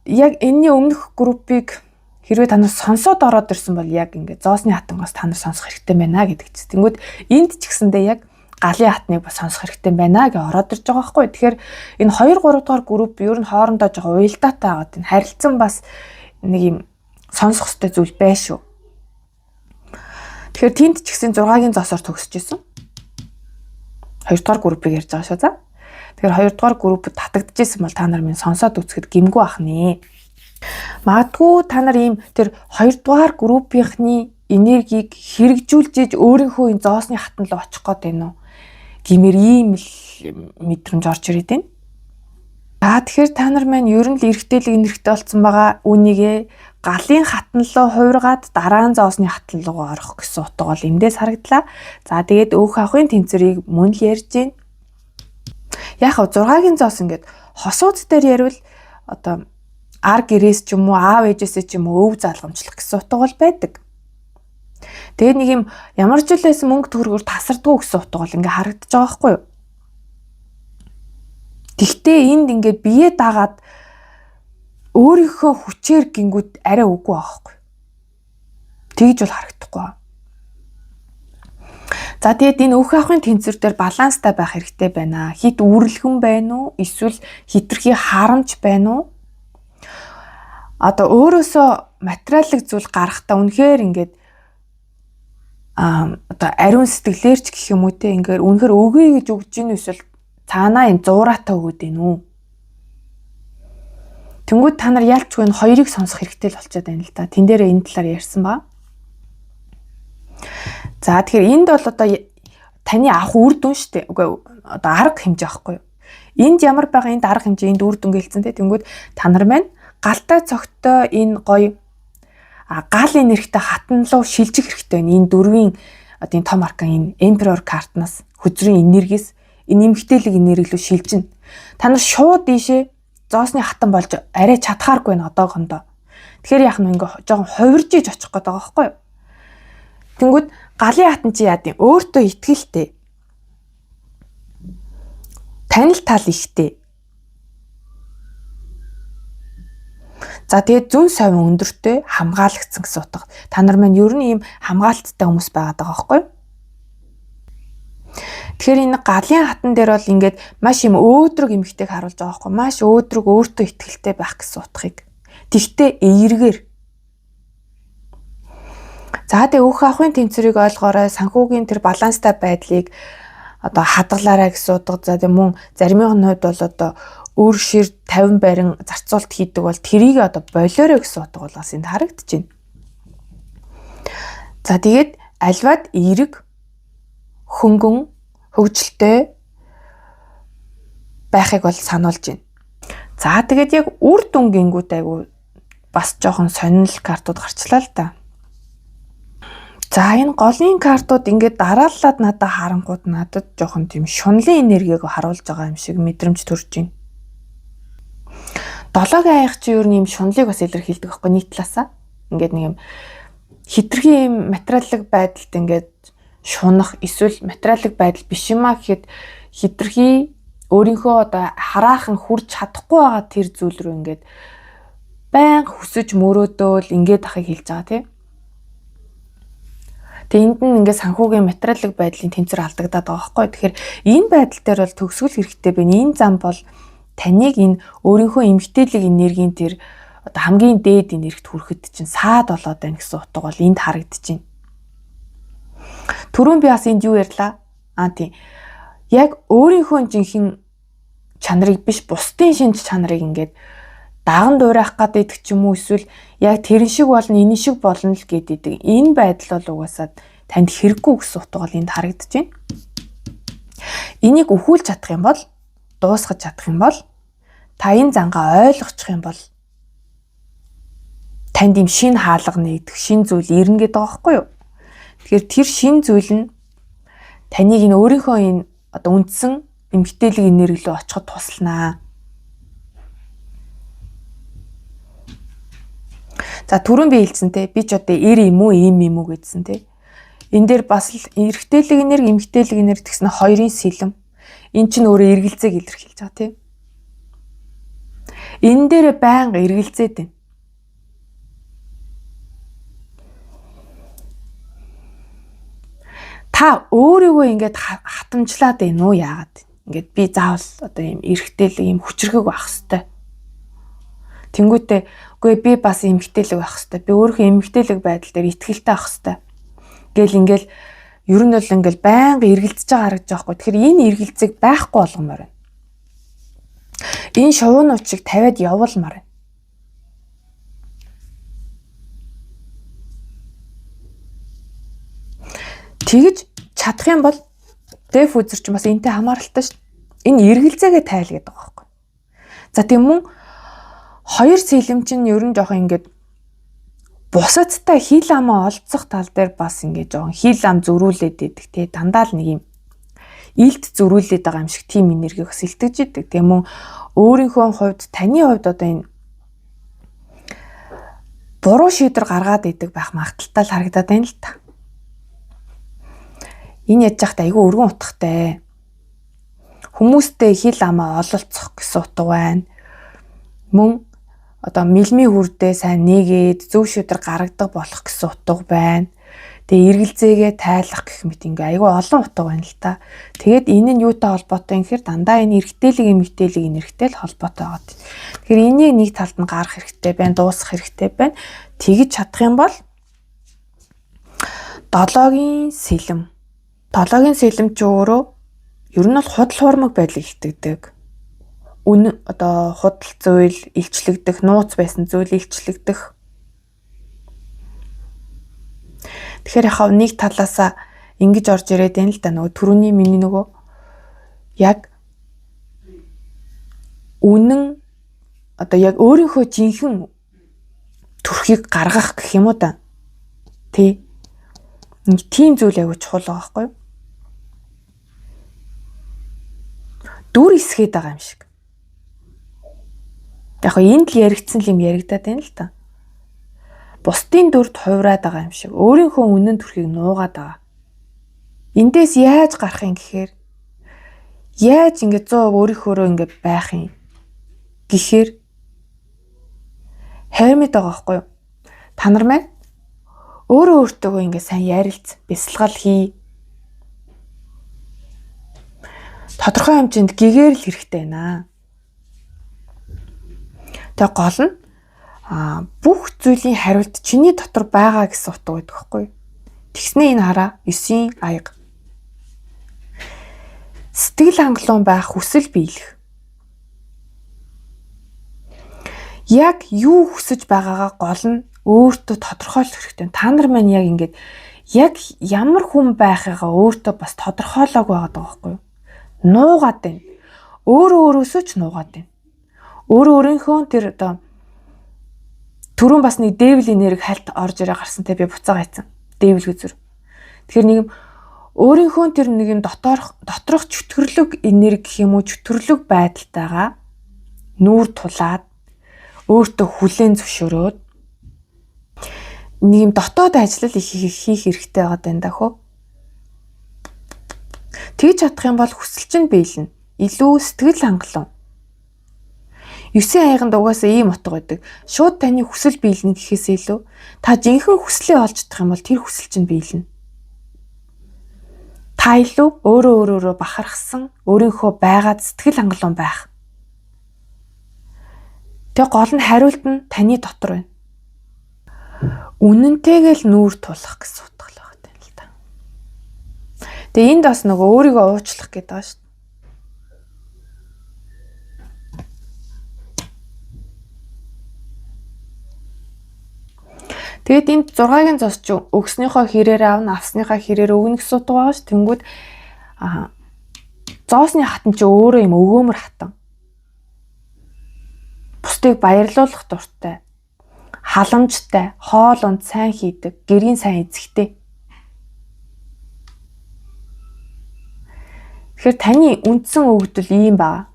яг энэний өмнөх группийг хэрвээ та нар сонсоод ороод ирсэн бол яг ингээд зоосны хатангаас та нар сонсох хэрэгтэй байна гэдэг чинь. Тэнгүүд энд ч гэсэндээ яг галын хатныг бас сонсох хэрэгтэй байна гэж ороод ирж байгаа байхгүй. Тэгэхээр энэ 2 3 дугаар групп ер нь хоорондоо жоо уялдаатай байгаа. Энэ харилцан бас нэг юм сонсох хэрэгтэй зүйл бай шүү. Тэгэхээр тэнд ч гэсэн 6-гийн зоосоор төгсөж исэн. 2 дугаар группыг ярьж байгаа шүү за. Тэгэхээр 2 дугаар группд татагдчихсэн бол та нар минь сонсоод үзэхэд гэмгүй ахнаа. Магадгүй та нар ийм тэр 2 дугаар группийнхны энергийг хэрэгжүүлж өөрийнхөө энэ зоосны хатан руу очих гээд байна уу? Гэмээр ийм л мэдрэмж орж ирээд байна. Тэгэхээр та нар маань ер нь л эргэтэлэг энергитэй болсон байгаа. Үүнийгээ галын хатан руу хувиргаад дараа нь зоосны хатан руу орох гэсэн утга бол эндээс харагдлаа. За тэгээд өөх ахын тэнцвэрийг мөн л ярьж байна. Яг 6-гийн зоос ингээд хосууд дээр ярил одоо ар гэрээс ч юм уу аав ээжээсээ ч юм уу өв залгамжлах гэсэн утга бол байдаг. Тэгээд нэг юм ямар ч үлээс мөнгө төгрөгөөр тасардгүй гэсэн утга бол ингээ харагдаж байгаа байхгүй юу? Тэгтээ энд ингээ бие дагаад өөрийнхөө хүчээр гингүүд арай үгүй байхгүй. Тэгж бол харагдахгүй. За тэгээд энэ өөх ахын тэнцвэр дээр баланстай байх хэрэгтэй байна. Хит үрлэгэн байна уу? Эсвэл хитрхи харамж байна уу? Одоо өөрөөсөө материалын зүйл гарахтаа үнэхээр ингээд одоо ариун сэтгэлээрч гэх юм уу те ингээд үнэхээр өгье гэж өгж ийн эсвэл цаанаа юм зуураатай өгöd ээ нүү. Тэнгүүд та нар ялчгүй энэ хоёрыг сонсох хэрэгтэй л болчиход байна л да. Тэн дээрээ энэ талаар ярьсан ба. За тэгэхээр энд бол одоо таны авах үр дүн шүү дээ. Үгүй одоо арга хэмжээ байхгүй юу? Энд ямар байгаа энд арга хэмжээ энд үр дүн гэлцэн те. Тэнгүүд та нар маань галтай цогтой энэ гоё гал энергитэй хатан руу шилжих хэрэгтэй байна. Энэ 4-ийн одоо энэ том аркан энэ Emperor картнаас хөзрийн энергиэс энэ эмгтээлэг энерги рүү шилжинэ. Та нар шууд ийшээ зоосны хатан болж арай чадхааргүй байна одоохондоо. Тэгэхээр яах нь ингээ жоохон хувирж иж очих гээд байгаа байхгүй юу? Тэнгүүд галын хатан чи яа гэв өөртөө итгэлтэй. Танил тал ихтэй. За тэгээд зүүн совин өндөртэй хамгаалагдсан гэсэн утга. Та нар маань ер нь ийм хамгаалттай хүмүүс байгаад байгаа байхгүй юу? Тэгэхээр энэ галын хатан дээр бол ингээд маш юм өөдрөг эмгтэйг харуулж байгаа байхгүй юу? Маш өөдрөг өөртөө итгэлтэй байх гэсэн утгыг. Тэгтээ эергээр. За тэгээд өөх ахын тэнцвэрийг ойлгоорой, санхүүгийн тэр баланстай байдлыг одоо хадгалаарай гэсэн утга. За тэгээд мөн заримын хувьд бол одоо өөр шир 50 барин зарцуулт хийдэг бол тэрийг одоо болоорой гэсэн утга бол бас энд харагдаж байна. За тэгээд альваад эерэг хөнгөн хөвгөлтэй байхыг бол сануулж байна. За тэгээд яг үр дүн гингүүд айгу бас жоохон сонирхол картууд гарчлаа л да. За энэ голын картууд ингээд дарааллаад надад харангууд надад жоохон тийм шунлын энергиг харуулж байгаа юм шиг мэдрэмж төрж байна. 7-гийн аяг чи юу нэм шунлыг бас илэрхийлдэг байхгүй нийт талаасаа. Ингээд нэг юм хитрхи юм материалын байдалд ингээд шунах эсвэл материалын байдал биш юмаа гэхэд хитрхи өөрийнхөө одоо хараахан хүрч чадахгүй байгаа тэр зүйл рүү ингээд байн хүсэж мөрөөдөөл ингээд ахыг хэлж байгаа тийм. Тэгээ энд нь ингээд санхүүгийн материалын байдлын тэнцвэр алдагдаад байгаа байхгүй. Тэгэхээр энэ байдал дээр бол төгсгөл хэрэгтэй байна. Энэ зам бол таныг энэ өөрийнхөө эмгтээлэг энергийн тэр одоо хамгийн дээд энергид хүрэхэд чинь саад болоод байна гэсэн утга бол энд харагдаж байна. Түрүүн би бас энд юу ярьлаа? Тийм. Яг өөрийнхөө жинхэнэ чанарыг биш бусдын шинж чанарыг ингээд даган дуурайх гэдэг ч юм уу эсвэл яг тэрэн шиг болно энэ шиг болно л гэдэг. Энэ байдал бол угаасаа танд хэрэггүй гэсэн утга бол энд харагдаж байна. Энийг өхүүлж чадах юм бол, дуусгаж чадах юм бол, та энэ зангаа ойлгочих юм бол танд ийм шин хаалга нэгдэх, шин зүйл ирнэ гэдэг байгаа байхгүй юу? Тэгэхээр тэр шин зүйл нь таныг энэ өөрийнхөө энэ одоо үндсэн эмгтээлэг энерги рүү очиход тусланаа. За түрүүн би хэлсэнтэй би ч одоо эр юм уу, ийм юм уу гэдсэн те. Энэ дээр бас л эрэгтэйлэг энерги, эмгтээлэг энерги гэсэн хоёрын сэлэм. Эн чинь өөрөө эргэлзээг илэрхийлж байгаа тийм. Энэ дээр байнга эргэлзээд байна. Та өөрийгөө ингээд хатамжлаад байна уу яагаад? Ингээд би заавал одоо ийм эрэгтэйлэг ийм хүчрхэг байх хэвээр. Тэнгүүтээ үгүй би бас эмгтээлэг байх хэвээр. Би өөрийнхөө эмгтээлэг байдал дээр итгэлтэй байх хэвээр. Гэл ингээл ер нь бол ингээл байнга эргэлзэж байгаа харагдаж байгаа хгүй. Тэгэхээр энэ эргэлзэг байхгүй болгомоор байна. Энэ шувуунуудыг тавиад явуулмаар байна. Тэгж чадах юм бол деф үзэрч бас энтэй хамааралтай шүү дээ. Энэ эргэлзээгээ тайл гэдэг байгаа хгүй. За тийм мөн хоёр сэлэм чинь ер нь жоохон ингээд бусадтай хил амаа олцох тал дээр бас ингээд жоохон хил ам зөрүүлээд идэг те дандаа л нэг юм илт зөрүүлээд байгаа юм шиг тийм энерги бас илтгэж идэг. Тэгээ мөн өөрийнхөө хувьд таны хувьд одоо энэ буруу шийдвэр гаргаад идэг байх магадaltaй л харагдаад байна л та. Энэ яаж яхад айгүй өргөн утгатай. Хүмүүстэй хил амаа ололцох гэсэн утга байна. Мөн одоо мэлмийн хүрдээ сайн нэгээд зөв шийдвэр гаргадаг болох гэсэн утга байна. Тэгээ эргэлзээгээ тайлах гэх мэт ингээ айгүй олон утга байна л та. Тэгээд энэ нь юутай холбоотой юм гэхээр дандаа энэ эрэгтэйлэг эмэгтэйлэг энергитэй л холбоотой байгаа. Тэгэхээр энийг нэг талд нь гарах хэрэгтэй байна, дуусгах хэрэгтэй байна. Тэгж чадах юм бол долоогийн сэлэм. Долоогийн сэлэм ч өөрөө ер нь бол худал хуурмаг байдлыг илтгэдэг. Одоо худал зүйл илчлэгдэх, нууц байсан зүйл илчлэгдэх. Тэгэхээр яхав нэг талаасаа ингэж орж ирээд байна л да нөгөө түрүүний миний нөгөө яг үнэн одоо яг өөрийнхөө жинхэнэ төрхийг гаргах гэх юм уу да. Тэ. Нэг тийм зүйл аягүй чухал байгаа байхгүй юу? Дүр исгээд байгаа юм шиг. Яг хоо энд л яригдсан юм яригдаад байна л та. Бусдын дүрд хувраад байгаа юм шиг. Өөрийнхөө үнэн төрхийг нуугаад байгаа. Эндээс яаж гарах юм гэхээр яаж ингэ 100% өөрийнхөөрөө ингэ байх юм гэхээр хайрмэд байгаа байхгүй юу? Та нар маань өөрөө өөртөөгөө ингэ сайн ярилц, бясалгал хий. Тодорхой хэмжээнд гэгээр л хэрэгтэй байна. Тэгээ гол нь бүх зүйлийн хариулт чиний дотор байгаа гэсэн утга байдаг байхгүй юу? Тэгснээ энэ хараа 9-ийн аяга. Сэтгэл хангалуун байх, хүсэл биелэх. Яг юу хүсэж байгаагаа гол нь өөртөө тодорхойлох хэрэгтэй. Та нар маань яг ингэж яг ямар хүн байхыгаа өөртөө бас тодорхойлоог байгаа байхгүй юу? Нуугаад байна. Өөрөөсөө ч нуугаад байна. Өөрийнхөө тэр одоо түрүүн бас нэг дэвл энерги хальт орж ирээ гарсантай би буцаага хийцэн. Дэвл үзүр. Тэгэхээр нэг юм өөрийнхөө тэр нэг юм доторх чөтгөрлөг энерги гэх юм уу чөтгөрлөг байдалтайгаа нүүр тулаад өөртөө хүлээн зөвшөөрөөд нэг юм дотоод ажил хийх хэрэгтэй байгаа даа даа. Тэгж чадах юм бол хүсэлч нь биелнэ. Илүү сэтгэл хангалуун. 9 аяганд угаасаа ийм утга байдаг. Шууд таны хүсэл биелнэ гэхээс илүү та жинхэнэ хүслээ олж чадах юм бол тэр хүсэлч нь биелнэ. Та илүү өөрөө бахархсан, өөрийнхөө байгаад сэтгэл хангалуун байх. Тэг гол нь хариулт нь таны дотор байна. Үнэнтэйгээ л нүүр тулах гэсэн утга л байгаа юм л да. Тэгээ энд бас нөгөө өөрийгөө уучлах гэдэг байгаа шүү дээ. Тэгэд энд 6-гийн цус ч өгснийхөө хэрээр авна, авсныхаа хэрээр өгнө гэсэн утга байгаа ш. Тэнгүүд Зоосны хатан чи өөрөө юм өгөөмөр хатан. Бусдыг баярлуулах дуртай. Халамжтай, хоол унд сайн хийдэг, гэрийн сайн эзэгтэй. Тэгэхээр таны үндсэн өгдөл ийм ба.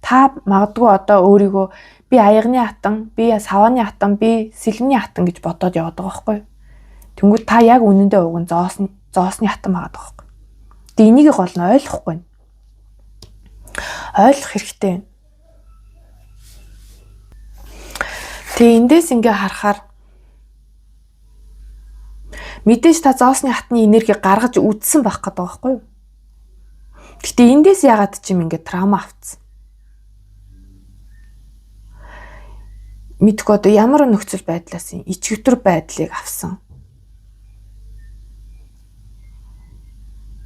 Та магадгүй одоо өөрийгөө би аягны хатан, би савааны хатан, би сэлмний хатан гэж бодоод яваад байгаа байхгүй юу? Тэнгүүд та яг үнэндээ уг нь зоосны хатан байгаа байхгүй юу? Тэ энийг гол нь ойлгохгүй байна. Ойлгох хэрэгтэй. Тэ эндээс ингээ харахаар мэдээж та зоосны хатны энерги гаргаж үдсэн байх гэдэг байгаа байхгүй юу? Гэтэ эндээс яагаад ч юм ингээ траума авцсан? Мэдгүй одоо ямар нөхцөл байдлаас ичгүтэр байдлыг авсан.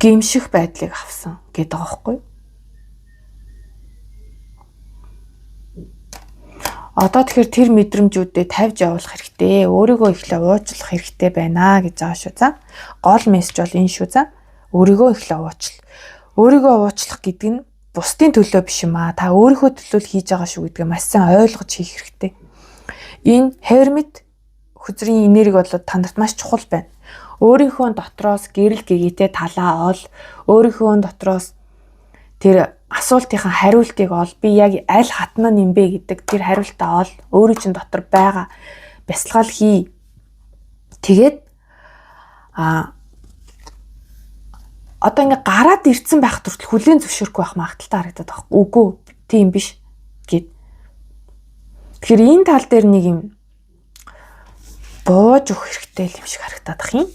Гэмших байдлыг авсан гэдэг байгаа байхгүй юу? Одоо тэгэхээр тэр мэдрэмжүүдэд тавьж явуулах хэрэгтэй. Өөрийгөө ихлэ уучлах хэрэгтэй байна гэж байгаа шүү. За. Гол мессеж бол энэ шүү. За. Өөрийгөө ихлэ уучлах. Өөрийгөө уучлах гэдэг нь бусдын төлөө биш юм аа. Та өөрийнхөө төлөө л хийж байгаа шүү гэдгээ маш сайн ойлгож хийх хэрэгтэй. Энэ Hermit хүзрийн энерги бол танд маш чухал байна. Өөрийнхөө дотроос гэрэл гэгээтэй талаа ол, өөрийнхөө дотроос тэр асуултынхаа хариултыг ол, би яг аль хатнаа нэмбэ гэдэг тэр хариултаа ол, өөрийн чинь дотор байгаа бясалгал хий. Тэгээд одоо ингээ гараад ирцэн байх төртөл хүлээн зөвшөөрөхгүй байх магадaltaй харагдаад байна. Үгүй, тийм биш гэд. Тэгэхээр энэ тал дээр нэг юм бууж өгөх хэрэгтэй юм шиг харагдаад байна юм.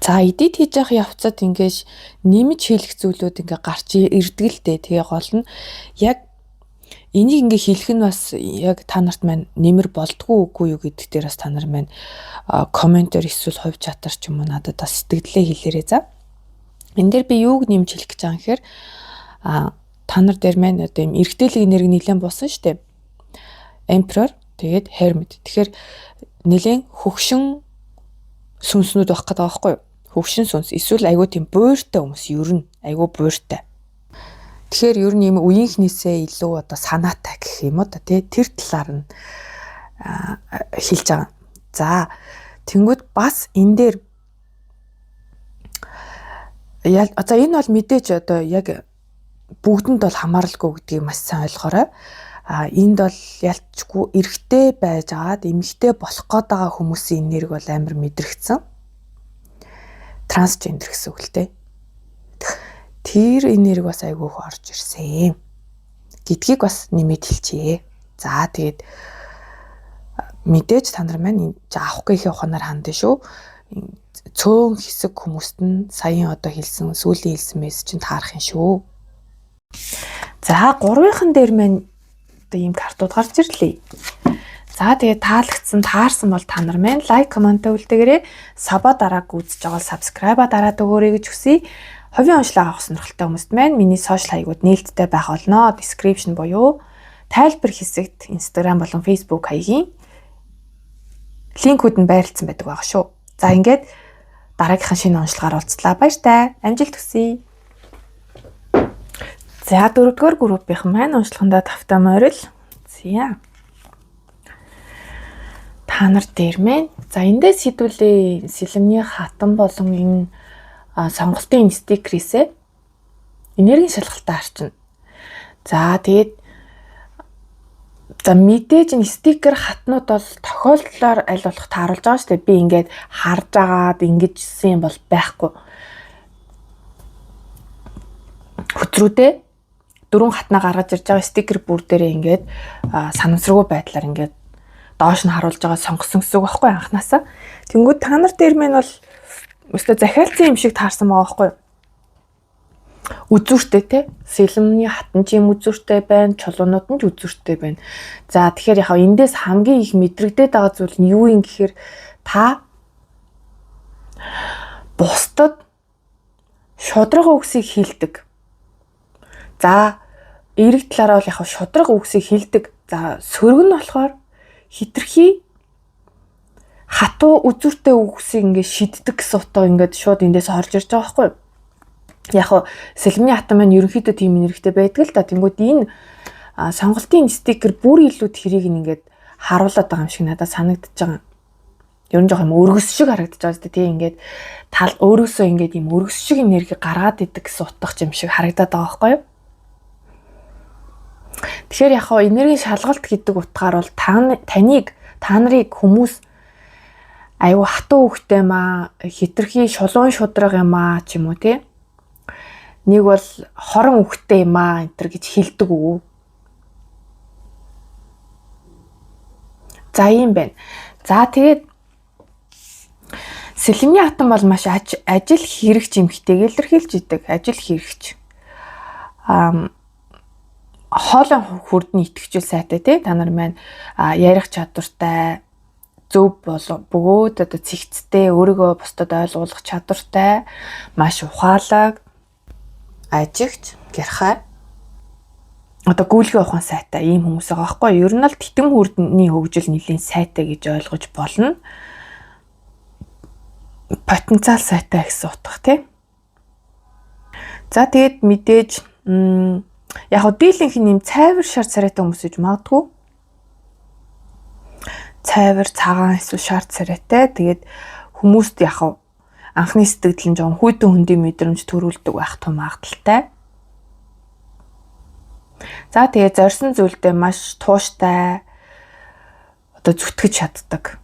За, эдит хийж явах явцад ингэж нэмж хийх зүйлүүд ингээ гарч ирдэг л дээ. Тэгээ гол нь яг энийг ингээ хийх нь бас яг та нарт маань нэмэр болдгоо үгүй юу гэдэг дээр бас та нар маань комментээр эсвэл хувь чатаар ч юм уу надад бас сэтгэлдээ хэлээрэй за. Энд дээр би юуг нэмж хэлэх гэж байгаа юм гэхээр та нар дээр маань одоо юм эргэтэлэг энерги нэлээд буусан шүү дээ. Emperor тэгээд Hermit. Тэгэхээр нэлээд хөгшин сүнснүүд байх гэдэг байгаа байхгүй юу? Хөгшин сүнс эсвэл айгүй тийм буйртай хүмүүс ер нь айгүй буйртай. Тэгэхээр ер нь юм үеийнхнээсээ илүү одоо санаатай гэх юм уу та тий тэр талаар нь хэлж байгаа. За тэнгүүд бас энэ дээр за энэ бол мэдээж одоо яг бүгдэнд бол хамааралгүй гэдгийг маш сайн ойлгоорой. Энд бол ялчгүй эрэгтэй байж агаад эмэгтэй болох гээд байгаа хүмүүсийн энерги бол амар мэдрэгцэн. Трансгендер гэсэн үг л дээ. Тэр энерги бас айгүйх орж ирсэн гэдгийг бас нэмэт хэлчихье. За тэгээд мэдээж та нар маань авах гэхээ ухаанаар хандсан шүү. Цөөн хэсэг хүмүүст нь саяхан одоо хэлсэн сүүлийн хэлсэн мессеж нь таарах юм шүү. За 3-ын дээр маань одоо ийм картууд гарч ирлээ. За тэгээд таалагдсан таарсан бол та нар маань лайк комент үлдээгээрэй. Саба дарааг үзэж байгаа subscribe дараад өгөөрэй гэж хүсье. Хувийн онцлог авах сонирхолтой хүмүүст маань миний сошиал хаягууд нээлттэй байх болно. Description буюу тайлбар хэсэгт Instagram болон Facebook хаягийн линкүүд нь байрлалцсан байдаг байгаа шүү. За ингээд дараагийнхаа шинэ онцлогоор уулзлаа. Баяртай. Амжилт хүсье. За 4-р группийнхан маань онцлогондоо тавтай морил. За. Та нар дээр маань. За эндээс хэдүүлээ сэлэмний хатан болон энэ сонголтын стикерээсээ энергийн шалгалтаа харчна. За тэгээд мэдээж энэ стикер хатнууд бол тохиолдлоор аль болох тааруулж байгаа шүү дээ. Би ингээд харж агаад ингэжсэн юм бол байхгүй. Хөтрүүдээ 4 хатнаа гаргаж ирж байгаа стикер бүр дээрээ ингээд санамсаргүй байдлаар ингээд доош нь харуулж байгаа сонгосон гэсэн үг байхгүй анханасаа. Тэнгүүд та нар дээр мэн бол өстө захиалцсан юм шиг таарсан байгаа байхгүй. Үзүүртэй те сэлэмний хатан ч юм үзүүртэй байна, чулуунууд нь ч үзүүртэй байна. За тэгэхээр яхаа эндээс хамгийн их мэдрэгдээд байгаа зүйл нь юу юм гэхээр та бусдад шудраг үгсийг хэлдэг. За эрэг талаараа бол яхаа шудраг үгсийг хэлдэг. За сөрөг нь болохоор хитрхи хатуу үзүүртэй үгсийг ингээд шиддэг гэсэн утга ингээд шууд эндээс орж ирж байгаа байхгүй юу? Яг хоо сэлмний хатан маань ерөнхийдөө тийм нэрхтэй байдаг л да. Тэнгүүд энэ сонголтын стикер бүр илүү тэрийг ингээд харуулдаг байгаа юм шиг надад санагдаж байгаа. Ер нь жоох юм өргөс шиг харагдаж байгаа зү тийм ингээд тал өөрөөсөө ингээд юм өргөс шиг энерги гаргаад идэг гэсэн утга юм шиг харагдаад байгаа байхгүй юу? Тэгэхээр яг хоо энергийн шалгалт гэдэг утгаар бол та нарыг хүмүүс аюу хатуу хөхтэй маа, хитрхи шулуун шудраг юм аа ч юм уу тий. Нэг бол хорон хөхтэй юм аа энэ төр гэж хэлдэг үү? За юм байна. За тэгээд сэлмний хатан бол маш ажил хэрэгч эмхтэйг илэрхийлж идэг. Ажил хэрэгч. Хоолой хүрдний итгэжүүл сайтай тий. Та нар маань ярих чадвартай, зөв бөгөөд одоо цэгцтэй, өөрийгөө бусдад ойлгуулах чадвартай, маш ухаалаг, ажигч, гэрхай. Одоо гүйлгээ ухаан сайтай ийм хүмүүс байгаа байхгүй. Ер нь л титэм хүрдний хөгжил нэлийн сайтай гэж ойлгож болно. Потенциал сайтай гэсэн утга тий. За тэгээд мэдээж яг хөө дийлэнх нэм цайвар шар царайтай хүмүүс гэж магадгүй. Цайвар, цагаан эсвэл шар царайтай. Тэгээд хүмүүст яг хөө анхны сэтгэл нь жоон хүйтэн хөндийн мэдрэмж төрүүлдэг байх том магадaltaй. За тэгээд зорьсон зүйлдээ маш тууштай одоо зүтгэж чаддаг.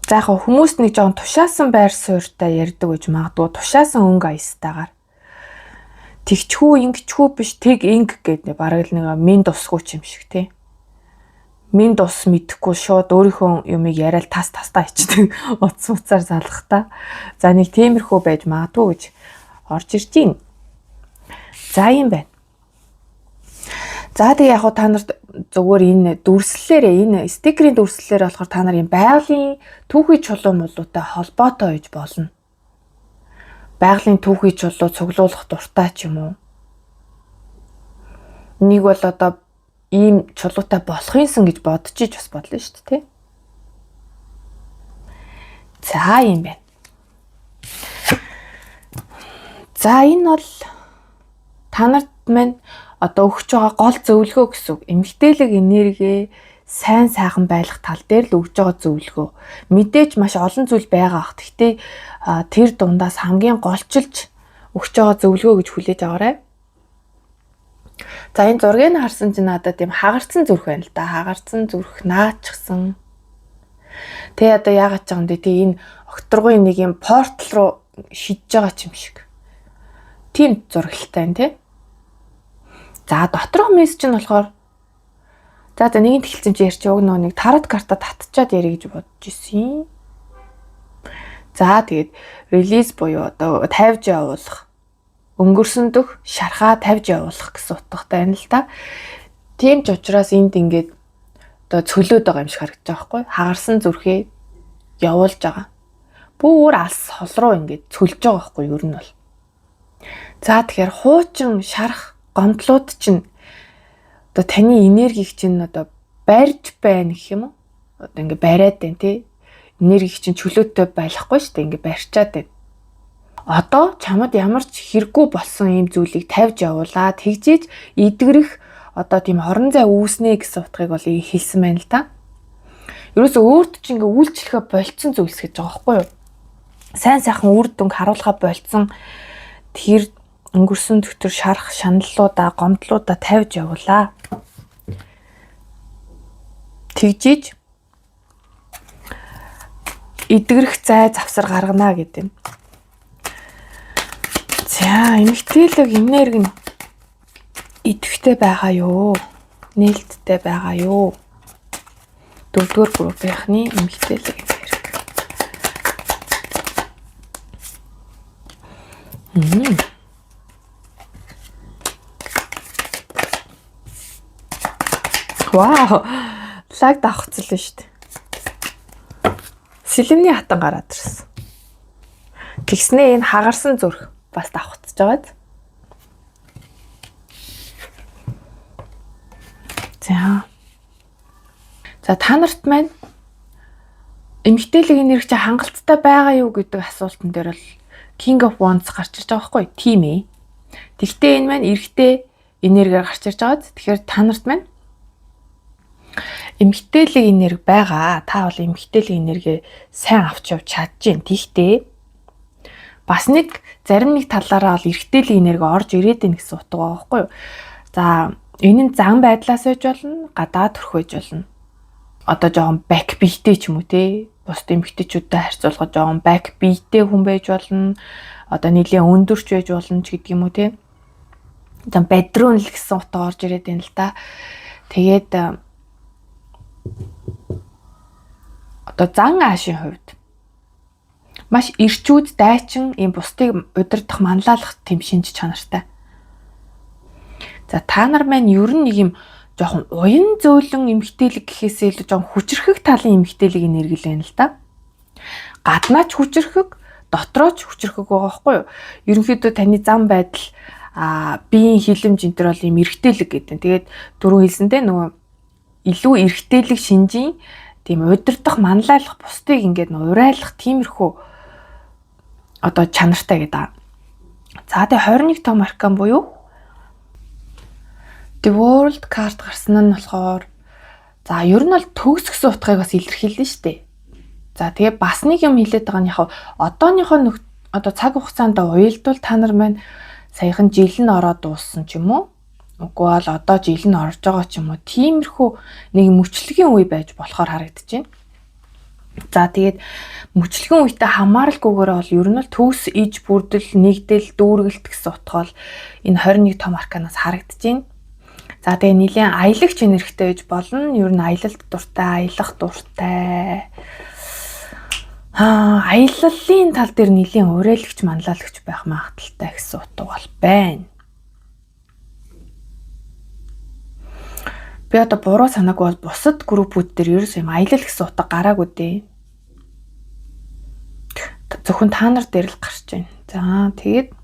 За яг хүмүүс нэг жоон тушаасан байр суурьтай ярьдаг гэж магадгүй. Тушаасан өнгө аястайгаар. Тэгчхүү ингэчхүү биш тэг инг гэдэг бараг л нэг минь дусгүй юм шиг тий. Минь дус мэдэхгүй шууд өөрийнхөө юмыг яриад тастаа ичдэг утас уцаар залах та. За нэг тиймэрхүү байж магадгүй гэж орж ирж байна. За юм байна. За тэг яг та нарт зөвхөн энэ дүрслэлээрээ энэ стикерийн дүрслэлээр болохоор та нар юм байгалийн түүхий чулуун молоотой холбоотой байж болно. Байгалийн түүхий чулуу цуглуулах дуртай ч юм уу. Нэг бол одоо ийм чулуутай болох юмсан гэж бодож иж бас бодлоо шүү дээ. За юм байна. За энэ бол та нарт маань одоо өгч байгаа гол зөвлөгөө гэсэн үг. Эмгтээлэг энерги сайн сайхан байх тал дээр л өгж байгаа зөвлөгөө. Мэдээж маш олон зүйл байгаа ах. Гэхдээ тэр дундаас хамгийн голчилж өгч байгаа зөвлөгөө гэж хүлээж аваарай. За энэ зургийг харсан чинь надад тийм хагарцсан зүрх байна л да. Хагарцсан зүрх наачсан. Тэ одоо яагаад ч юм бэ? Тэ энэ окторгын нэг юм портал руу шидэж байгаа юм шиг. Тийм зурагтай тий. За доторх мессеж нь болохоор за нэгэн тэлцэн чи ярьчих уг нэг тарот карта татчихад ярих гэж бодож ирсэн. За тэгээд релиз буюу одоо тавьж явуулах. Өнгөрсөн дөх шархаа тавьж явуулах гэсэн утгатай байна л да. Тийм ч учраас энд ингээд одоо цөлөөд байгаа юм шиг харагдаж байгаа байхгүй. Хагарсан зүрхээ явуулж байгаа. Бүр алс хол руу ингээд цөлж байгаа байхгүй юу ер нь бол. За тэгэхээр хуучин шарах гомдлууд чинь одоо таны энергийг чинь одоо барьж байна гэх юм уу? Одоо ингээ бариад байна тий. Энергийг чинь чөлөөтэй байхгүй шүү дээ. Ингээ барьчаад байна. Одоо чамд ямар ч хэрэггүй болсон ийм зүйлийг тавьж явуулаад тэгжиж идгэрэх одоо тийм хорон зай үүснэ гэсэн утгыг бол хэлсэн байна л да. Ерөөсөө өөрт чинь ингээ үйлчлэхэ болцсон зүйлс гэж байгаа байхгүй юу? Сайн сайхан үр дүнг харуулхаа болцсон тэр өнгөрсөн дөтөр шарах шаналлуудаа, гомдлуудаа тавьж явуулаа. Тэгжиж идгэрэх зай завсар гаргана гэдэг юм. За, эмгтээлэг энерги нь идэвхтэй байгаа юу? Нээлттэй байгаа юу? 4-р группийнхны эмгтээлэг энерги. Вау! Лаг давхцлаа шүү дээ. Сэлмний хатан гараад ирсэн. Тэгснээ энэ хагарсан зүрх бас давхцж байгаад. За та нарт маань эмгтээлэг энерги чи хангалттай байгаа юу гэдэг асуултан дээр бол King of Wands гарч ирж байгаа байхгүй тийм ээ. Тэгвэл энэ маань эрэгтэй энергиар гарч ирж байгааз тэгэхээр та нарт маань эмгтээлэг энерги байгаа. Та бол эмгтээлэг энерги сайн авч явж чадчихээн. Тэгтээ бас нэг зарим нэг талаараа бол эрэгтэйлэг энерги орж ирээд ийн гэсэн утга байгаа байхгүй юу? За энэ нь зан байдлаас байж болно, гадаад төрх байж болно. Одоо жоохон back beat-тэй ч юм уу те. Бусд эмгтээчүүдтэй харьцуулахад жоохон back beat-тэй хүн байж болно. Одоо нийлээ өндөрч байж болно ч гэдэг юм уу те. За bedroom л гэсэн утга орж ирээд ийн л да. Тэгээд одоо зан аашийн хувьд маш ирчүүд дайчин ийм бусдыг удирдах манлайлах тэм шинж чанартай. За та нар маань ер нь нэг юм жоохон уян зөөлөн эмгтээлэг гэхээсээ илүү жоохон хүчрхэг талын эмгтээлэг энерги л байна л да. Гаднаач хүчрхэг, дотрооч хүчрхэг байгаа байхгүй юу? Ерөнхийдөө таны зам байдал биеийн хилэмж энэ төр бол юм эргтээлэг гэдэг. Тэгээд дөрөв хэлсэндээ нөгөө илүү эргтээлэг шинжийн тийм удирдах манлайлах бусдыг ингээд урайлах тиймэрхүү одоо чанартай гэдэг. За тэгээ 21 том аркан буюу The World card гарсан нь болохоор за ер нь бол төгс гэсэн утгыг бас илэрхийлнэ шүү дээ. За тэгээ бас нэг юм хэлээд байгаа нь яг одооныхоо одоо цаг хугацаанд уялдвал та нар маань саяхан жил нь ороод дууссан ч юм уу? Үгүй бол одоо жил нь орж байгаа ч юм уу? Тиймэрхүү нэг мөчлөгийн үе байж болохоор харагдаж байна. За тэгээд мөчлөгийн үедээ хамааралгүйгээр бол ер нь л төгс иж бүрдэл нэгдэл дүүргэлт гэсэн утга бол энэ 21 том арканаас харагдаж байна. За тэгээ нэлийн аялагч энергитэй байж болно. Ер нь аялалд дуртай, аялах дуртай. Аяллалын тал дээр нэлийн урайлагч, манлайлагч байх магадaltaй гэсэн утга бол байна. Би одоо буруу санаагүй бол бусад группүүд дээр ерөөс юм аялал гэсэн утга гараагүй дээ. Зөвхөн та нар дээр л гарч байна. За тэгээд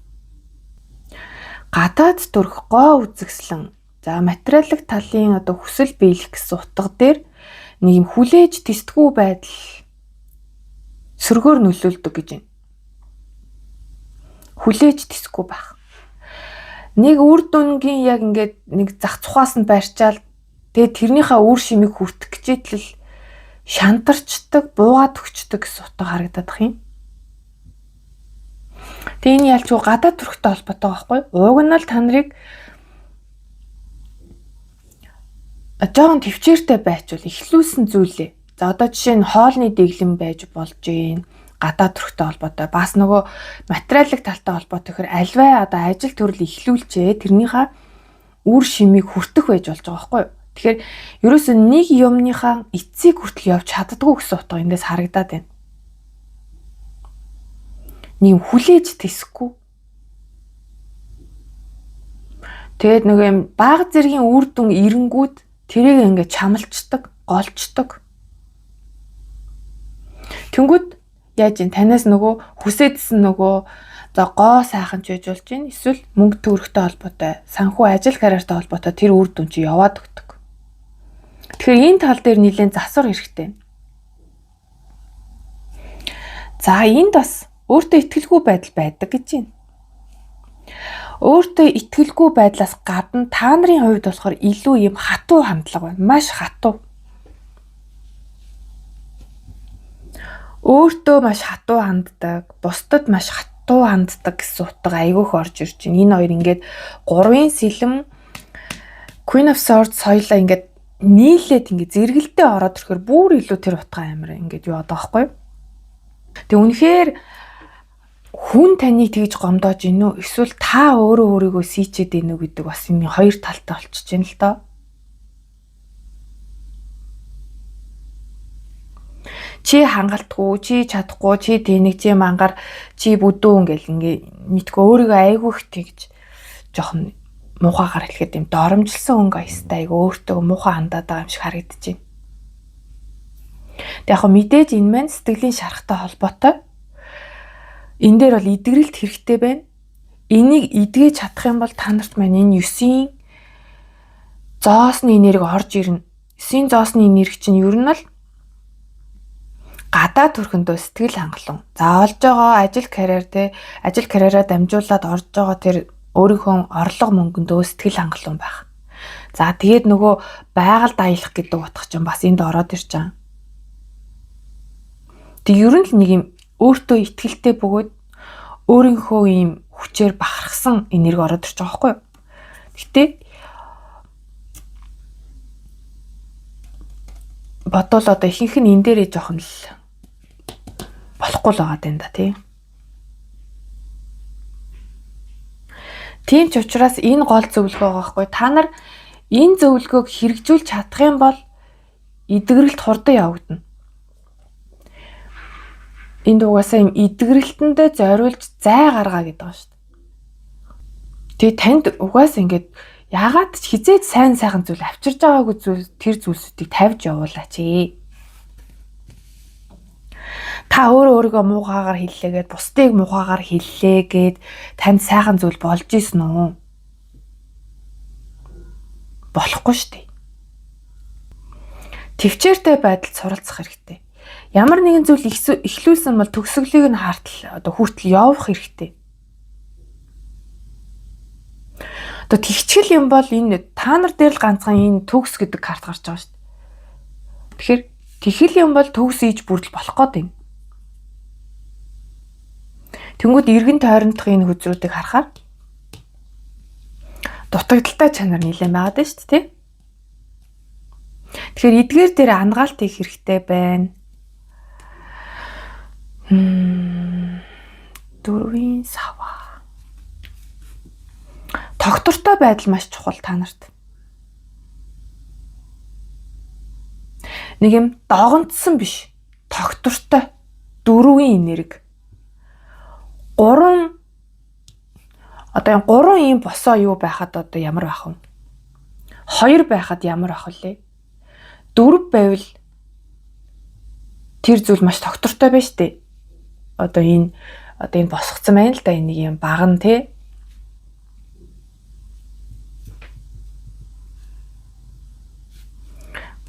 гадаад төрх гоо үзэгслэн за материалын талын одоо хүсэл биелэх гэсэн утга дээр нэг юм хүлээж тэсдэггүй байдал сөргөөр нөлөөлдөг гэж байна. Хүлээж тэсэхгүй байх. Нэг үр дүнгийн яг ингээд нэг зах цухаас нь барьчаал тэгээд тэрнийхээ үр шимийг хүртэх гэжээтэл шантарчдаг, буугаад өгчдөг гэсэн утга харагдаад бах юм. Тэгээ энэ ялчгүй гадаад төрхтэй холбоотой байхгүй. Уг нь л та нарыг жоохон төвчээртэй байчвал эхлүүлсэн зүйлээ. За одоо жишээ нь хоолны дэглэм байж болж гин гадаад төрхтэй холбоотой. Бас нөгөө материалын талтай холбоотой гэхээр альваа одоо ажил төрөл эхлүүлчээ тэрнийхээ үр шимийг хүртэх байж болж байгаа байхгүй юу? Тэгэхээр ерөөсөө нэг юмныхаа эцсийг хүртэл явж чаддаггүй гэсэн утга эндээс харагдаад байна. Нэг хүлээж тэсэхгүй. Тэгээд нөгөө юм бага зэргийн үр дүн эренгүүд тэрийг ингээд чамлцдаг, голчдаг. Тэнгүүд яаж ин танаас нөгөө хүсэдсэн нөгөө за гоо сайхан ч байж болж гин эсвэл мөнгө төгрөгтэй холбоотой, санхүү ажил карьертай холбоотой тэр үр дүн чи яваад өгдөг. Тэгэхээр энэ тал дээр нэлээд засвар хэрэгтэй. За энд бас өөртөө итгэлгүй байдал байдаг гэж байна. Өөртөө итгэлгүй байдлаас гадна та нарын хувьд болохоор илүү юм хатуу хандлага байна. Маш хатуу. Өөртөө маш хатуу ханддаг, бусдад маш хатуу ханддаг гэсэн утга айгүйх орж ирж байна. Энэ хоёр ингээд гурвын сэлэм Queen of Swords соёлоо ингээд нийлээд ингээд зэрэгэлдээ ороод ирэхээр бүр илүү тэр утга амар ингээд юу одоо байхгүй юу? Тэг үнэхээр хүн таныг тэгж гомдоож ийнү эсвэл та өөрөө өөрийгөө сийчээд ийнү гэдэг бас энэ хоёр талтай болчихж байна л доо. Чи хангалтгүй, чи чадахгүй, чи тэнэг, чи мангар, чи бүдүүн гэл ингээ мэдгүй өөрийгөө айгүйх тэгж жоохон муухайгаар хэлэхэд юм доромжилсан өнгө аястай айгүй өөртөө муухай хандаад байгаа юм шиг харагдаж байна. Тэг яг мэдээж энэ маань сэтгэлийн шарахтай холбоотой. Энэ дээр бол идэгрэлт хэрэгтэй байна. Энийг идгэж чадах юм бол та нарт маань энэ 9-ийн зоосны энерги орж ирнэ. 9-ийн зоосны энерги чинь ер нь л гадаа төрхөндөө сэтгэл хангалуун. За олж байгаа ажил карьераа дамжуулаад орж байгаа тэр өөрийнхөө орлого мөнгөндөө сэтгэл хангалуун байх. За тэгээд нөгөө байгаль даялах гэдэг утга чинь бас энд ороод ирж байгаа. Тэг ер нь л нэг юм өөртөө итгэлтэй бөгөөд өөрийнхөө ийм хүчээр бахархсан энерги ороод ирж байгаа байхгүй юу? Гэтэ бодвол одоо ихэнх нь энэ дээрээ жоохон л болохгүй л байгаа юм да тий. Тийм ч учраас энэ гол зөвлөгөө байгаа байхгүй. Та нар энэ зөвлөгөөг хэрэгжүүлж чадах юм бол эдгэрэлт хурдан явагдана. Энд угаасаа юм эдгэрэлтэндээ зориулж зай гаргаа гэдэг байгаа шүү дээ. Тэгээ танд угаасаа ингээд яагаад ч хизээд сайхан зүйл авчирж байгаагүй зүйл тэр зүйлсүүдийг тавьж явуулаач. Та өөрийгөө муухайгаар хэллээгээд бусдыг муухайгаар хэллээгээд танд сайхан зүйл болж исэн үү? Болохгүй шүү дээ. Төвчээртэй байдалд суралцах хэрэгтэй. Ямар нэгэн зүйл эхлүүлсэн бол төгсгөлийг нь хартал одоо хүртэл явах хэрэгтэй. Одоо тэгчгэл юм бол энэ та нар дээр л ганцхан энэ төгс гэдэг карт гарч байгаа шүү дээ. Тэгэхээр тэгхэл юм бол төгс ийж бүрдэл болох гээд юм. Тэнгүүд эргэн тойрондох энэ хүзрүүдийг харахаар дутагдaltaй чанар нэлээд байгаад байна шүү дээ. Тэгэхээр эдгээр дээр ангаалт хийх хэрэгтэй байна. Дөрвийн сава. Тогтвортой байдал маш чухал та нарт. Нэг юм догонцсон биш. Тогтвортой. Дөрвийн энерги. 3 ийм босоо юу байхад одоо ямар байх вэ? 2 байхад ямар ах вэ? 4 байвал тэр зүйл маш тогтвортой байна шүү дээ. Одоо энэ босгоцсон байна л да, энэ нэг юм баган тий.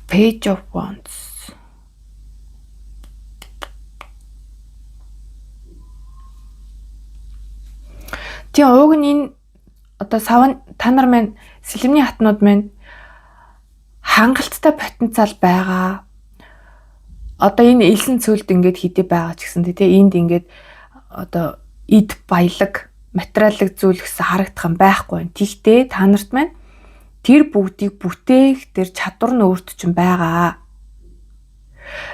Page of Wands. Тийм уг нь энэ одоо сав та нар маань сэлэмний хатнууд маань хангалттай потенциал байгаа. Одоо энэ элсэн цөлд ингээд хідээ байгаа ч гэсэн тий энд ингээд одоо эд баялаг материалыг зүйл гэсэн харагдах юм байхгүй. Тэгтээ та нарт маань тэр бүгдийг бүтээх тэр чадвар нь өөрт чинь байгаа.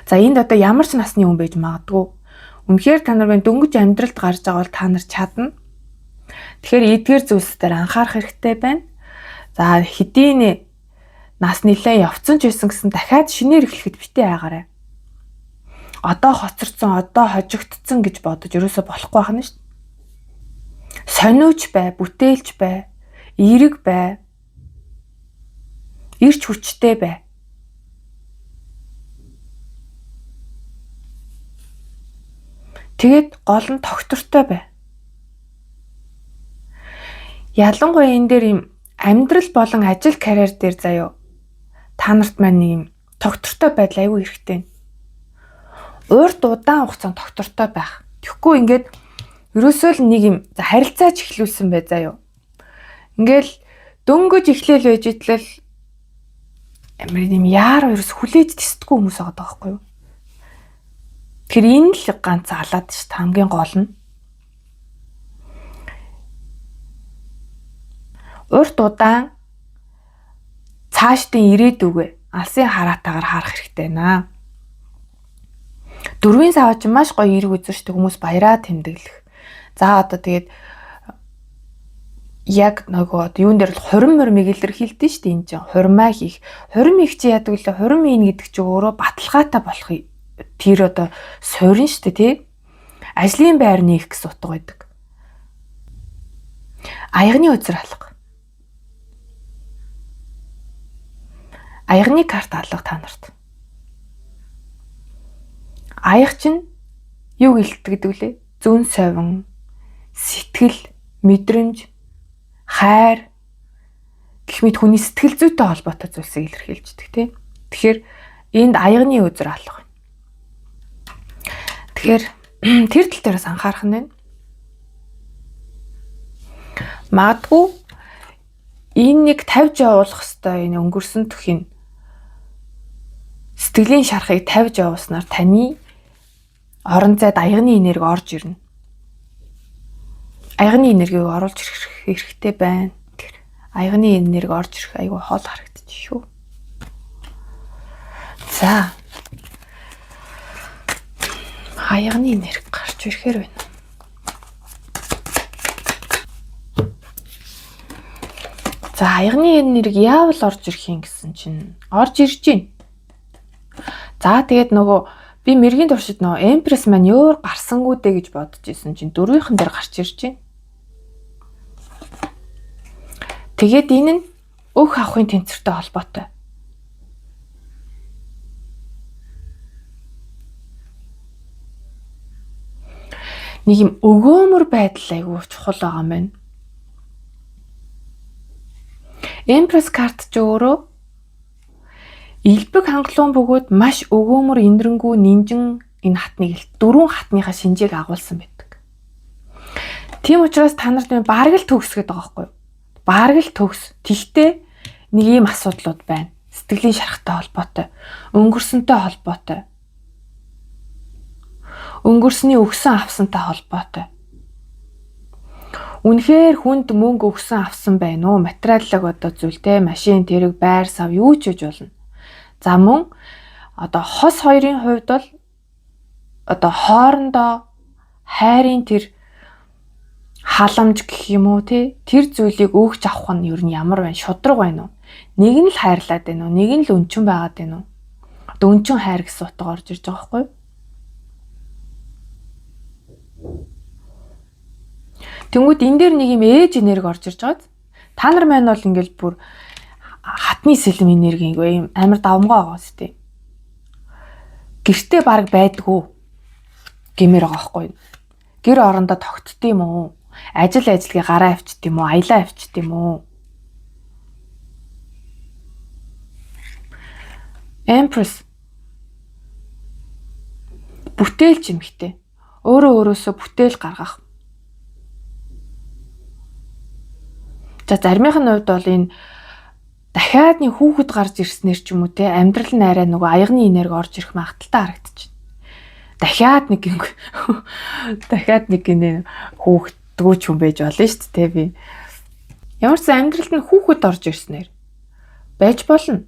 За энд одоо ямар ч насны хүн байж магадгүй. Үнэхээр та нар маань дөнгөж амьдралд гарч байгаа бол та нар чадна. Тэгэхээр эдгээр зүйлс дээр анхаарах хэрэгтэй байна. За хэдийн нас нэлээ явцсан ч байсан гэсэн дахиад шинээр эхлэхэд битээ айгаарай. Одоо хоцорсон, одоо хожигдсон гэж бодож ерөөсө болохгүй байна шүү дээ. Сониуч бай, бүтээлч бай, эерэг бай. Ирч хүчтэй бай. Тэгээд гол нь тогтвортой бай. Ялангуяа энэ дээр юм амьдрал болон ажил карьер дээр заяа та нарт маань нэг юм тогтвортой байдал аюу хэрэгтэй. Урт удаан хугацаанд тогтвортой байх. Тэгэхгүй ингээд ерөөсөө л нэг юм харилцаач эхлүүлсэн бай заяа. Ингээл дөнгөж эхлээл байж итлэл амар юм яар ерөөс хүлээж тисдэггүй хүмүүс байгаа байхгүй юу? Тэгэхээр энэ л ганц алаад шүү дээ, хамгийн гол нь. Урт удаан цаашдын ирээдүгөө алсын хараатаагаар харах хэрэгтэй наа. Дөрвийн сав чинь маш гоё эрг үзэр штэ, хүмүүс баяраа тэмдэглэх. За одоо тэгээд яг нөгөө юун дээр л хурим илэрхийлдэж штэ энэ чинь хурмаа хийх. Хурим их чи яадаг вэ? Хурим ийн гэдэг чинь өөрөө баталгаатай болох тэр одоо суурин штэ тий. Ажлын байр нээх гэсэн утга байдаг. Аягны үзэр алга. Аягны карт алга та нарт. Аяг чинь юу гэлтдэг вэ? Зүн совин, сэтгэл, мэдрэмж, хайр гэх мэт хүний сэтгэл зүйтэй холбоотой зүйлсийг илэрхийлждэг тийм. Тэгэхээр энд аягны үзэр алга. Тэгэхээр тэр тал дээрээс анхаарах нь байна. Магадгүй энэ нэг тавьж явуулах хэвээр энэ өнгөрсөн түхийн сэтгэлийн шарахыг тавьж явуулснаар таны орон зайд аягны энерги орж ирнэ. Аягны энергийг оруулж ирэх хэрэгтэй байна. Аягны энерги орж ирэх айгүй хол харагдчих шүү. За. Аягны энерги гарч ирэхээр байна. За, аягны энерги яавал орж ирэх юм гэсэн чинь орж ирж байна. За, тэгээд нөгөө би мэргийн туршид нөгөө Эмпресс маань ёор гарсангүү дээ гэж бодож исэн чинь дөрвийнхэн дээр гарч ирж байна. Тэгээд энэ нь өөх авахын тэнцвэртэй холбоотой. Нэг юм өгөөмөр байдал айгүй чухал байгаа юм байна. Эмпресс карт ч өөрөө элбэг хангалуун бөгөөд маш өгөөмөр инэрэнгүү нинжин энэ хатныг дөрвөн хатныхаа шинжээг агуулсан байдаг. Тийм учраас та нарт бараг л төгс гэдэг байгаа байхгүй юу? Бараг л төгс. Тэгтээ нэг ийм асуудлууд байна. Сэтгэлийн шарахтай холбоотой, өнгөрсөнтэй холбоотой. Өнгөрсний өгсөн авсантай холбоотой. Үнэхээр хүнд мөнгө өгсөн авсан байна уу? Материаллог одоо зүйлтэй, машин, тэрэг, байр, сав юу ч үж болно. За мөн одоо хос хоёрын хувьд бол одоо хоорондоо хайрын тэр халамж гэх юм уу тий тэр зүйлийг өгч авах нь ер нь ямар байна? Шудраг байна уу? Нэг нь л хайрлаад байна уу? Нэг нь л өнчин байгаад байна уу? Одоо өнчин хайр гэсэн утга орж ирж байгаа байхгүй юу? Тэнгүүд энэ дээр нэг юм ээж энерги орж ирж байгааз. Та нар маань бол ингээл бүр хатны сэлэм энерги юм амар давмгаа байгаа сте. Гэртээ баг байдгүй гэмээр байгаа байхгүй юу? Гэр орондоо тогтд юм уу? Ажилгээ гараа авчт юм уу? Аялаа авчт юм уу? Empress бүтээлч юм хтэй. Өөрөөсөө бүтээл гаргах. За заримынх нь хувьд бол энэ дахиад нэг хүүхэд гарч ирснээр ч юм уу те амьдрал нь арай нөгөө аягны энерги орж ирэх магадaltaй харагдчих. Дахиад нэг энэ хүүхэдгүй ч юм байж болно шүү дээ би. Ямар ч амьдралд нь хүүхэд орж ирснээр байж болно.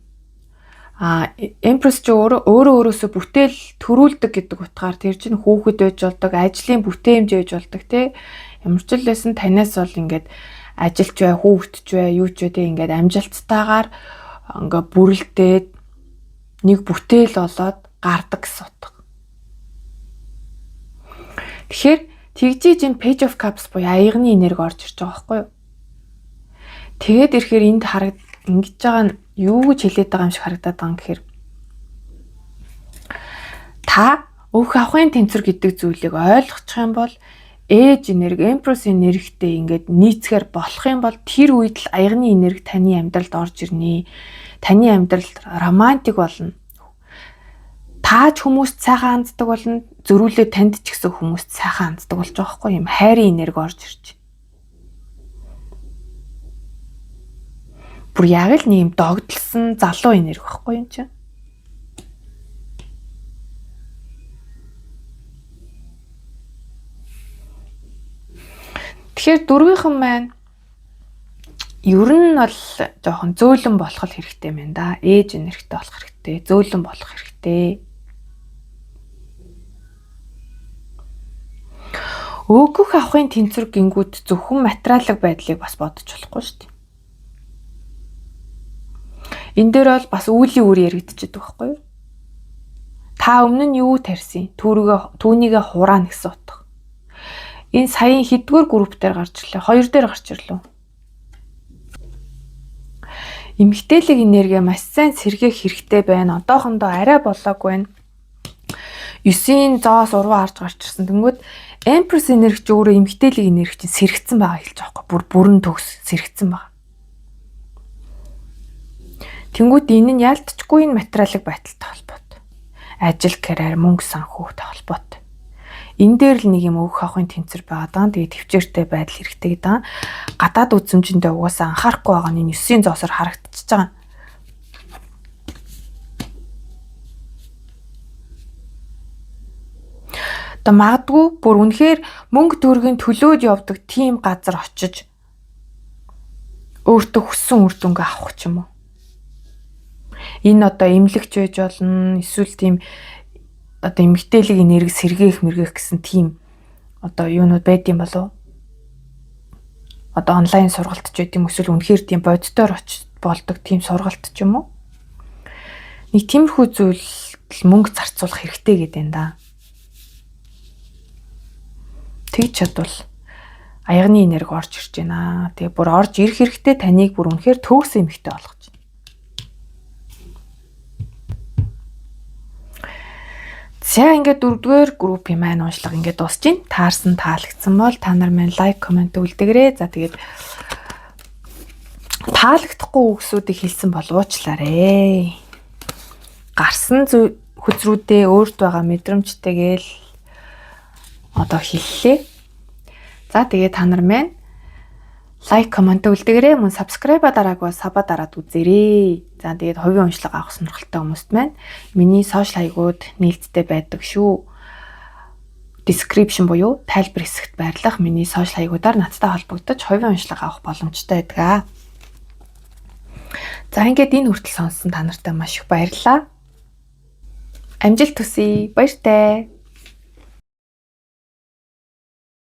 Empress ч өөрөөсөө бүтээл төрүүлдэг гэдэг утгаар тэр чинь хүүхэд байж болдог, ажлын бүтээмж байж болдог те. Ямар ч л байсан танаас бол ингээд ажилч бай, хүүхэдч бай, юу ч вэ ингээд амжилттайгаар ингээ бүрэлдээд нэг бүтээл болоод гардаг гэсэн утга. Тэгэхээр тэгжиж энэ Page of Cups буюу аягны энерги орж ирж байгаа байхгүй юу? Тэгээд ирэхээр энд ингэж байгаа нь юу гэж хэлээд байгаа юм шиг харагдаад байгаа юм гэхээр та өөх авахын тэнцвэр гэдэг зүйлийг ойлгочих юм бол ээж энерги, Empress энергитэй ингээд нийцгээр болох юм бол тэр үед л аягны энерги таны амьдралд орж ирнэ. Таны амьдралд романтик болно. Тааж хүмүүст сайхан ханддаг болно. Зөрүүлээ танд ч гэсэн хүмүүст сайхан ханддаг болж байгаа хгүй юм. Хайрын энерги орж ирж. Бүр яг л нэг юм догдлсон залуу энерги байхгүй юм чинь. Тэгэхээр дөрвийнхэн маань ер нь бол жоохон зөөлөн болох хэрэгтэй юм да. Ээж энергитэй болох хэрэгтэй, зөөлөн болох хэрэгтэй. Өөгөх авахын тэнцвэр гингүүд зөвхөн материалын байдлыг бас бодож болохгүй шүү дээ. Энэ дээр бол бас үүлийн үр яригдчихэдэг байхгүй юу? Та өмнө нь юу тарьсан? Түүнийгээ хураана гэсэн утга. Энэ саяын хэдгээр групп дээр гарч ирлээ. 2 дээр гарч ирлээ. Эмгтээлэг энерги маш сайн сэргээх хэрэгтэй байна. Одоохондоо арай болоогүй байна. 9-ийн зоос уруу харж гарч ирсэн. Тэнгүүд Empress энерги ч өөрөө эмгтээлэг энерги чинь сэргцэн байгаа хэлж байгаа байхгүй. Бүрэн төгс сэргцэн байгаа. Тэнгүүд энэ нь ялтчгүй энэ материалын байдалтай холбоотой. Ажил, карьер, мөнгө, санхүүгтэй холбоотой. энэ дээр л нэг юм өөх ахын тэнцэр байгаа даа. Тэгээд төвчээртэй байдал хэрэгтэй даа. Гадаад үзмжиндээ угаасаа анхаарахгүй байгаа нь 9-ийн зоосоор харагдчихж байгаа. Одоо магадгүй бүр үнэхээр мөнгө төгрөгийн төлөөд явдаг тийм газар очиж өөртөө хүссэн үр дүнгээ авах ч юм уу. Энэ одоо эмнэлэгч байж болно, эсвэл тийм одоо эмгтээлийг нэрэг сэргээх мэргээх гэсэн тийм одоо юунууд байдсан болов? Одоо онлайн сургалт ч байт юм, эсвэл үнэхээр тийм боддоор очиж болдог тийм сургалт ч юм уу. Нэг тиймэрхүү зүйл мөнгө зарцуулах хэрэгтэй гэдэг юм да. Тэгж чадвал аягны энерги орж ирж байна. Тэгээ бүр орж ирэх хэрэгтэй таныг бүр үнэхээр төгс эмхтэй болгож. За ингээд 4-р группийн маань уншлага ингээд дуусж байна. Таарсан таалагдсан бол та нар маань лайк, комент үлдээгээрэй. За тэгээд таалагдахгүй үгсүүдийг хэлсэн бол уучлаарай. Гарсан хүзрүүдээ өөрт байгаа мэдрэмжтэйгээл одоо хэллээ. За тэгээд та нар маань лайк, комент үлдээгээрэй. Мөн subscribe дараагүй саба дараад үзээрэй. За тэгээд хувийн уншлага авах сонирхолтой хүмүүст маань миний сошиал хаягууд нээлттэй байдаг шүү. Description буюу тайлбар хэсэгт байрлах миний сошиал хаягуудаар надтай холбогдож хувийн уншлага авах боломжтой байдаг. За ингээд энэ хүртэл сонссон та нартай маш их баярлалаа. Амжилт хүсье. Баяртай.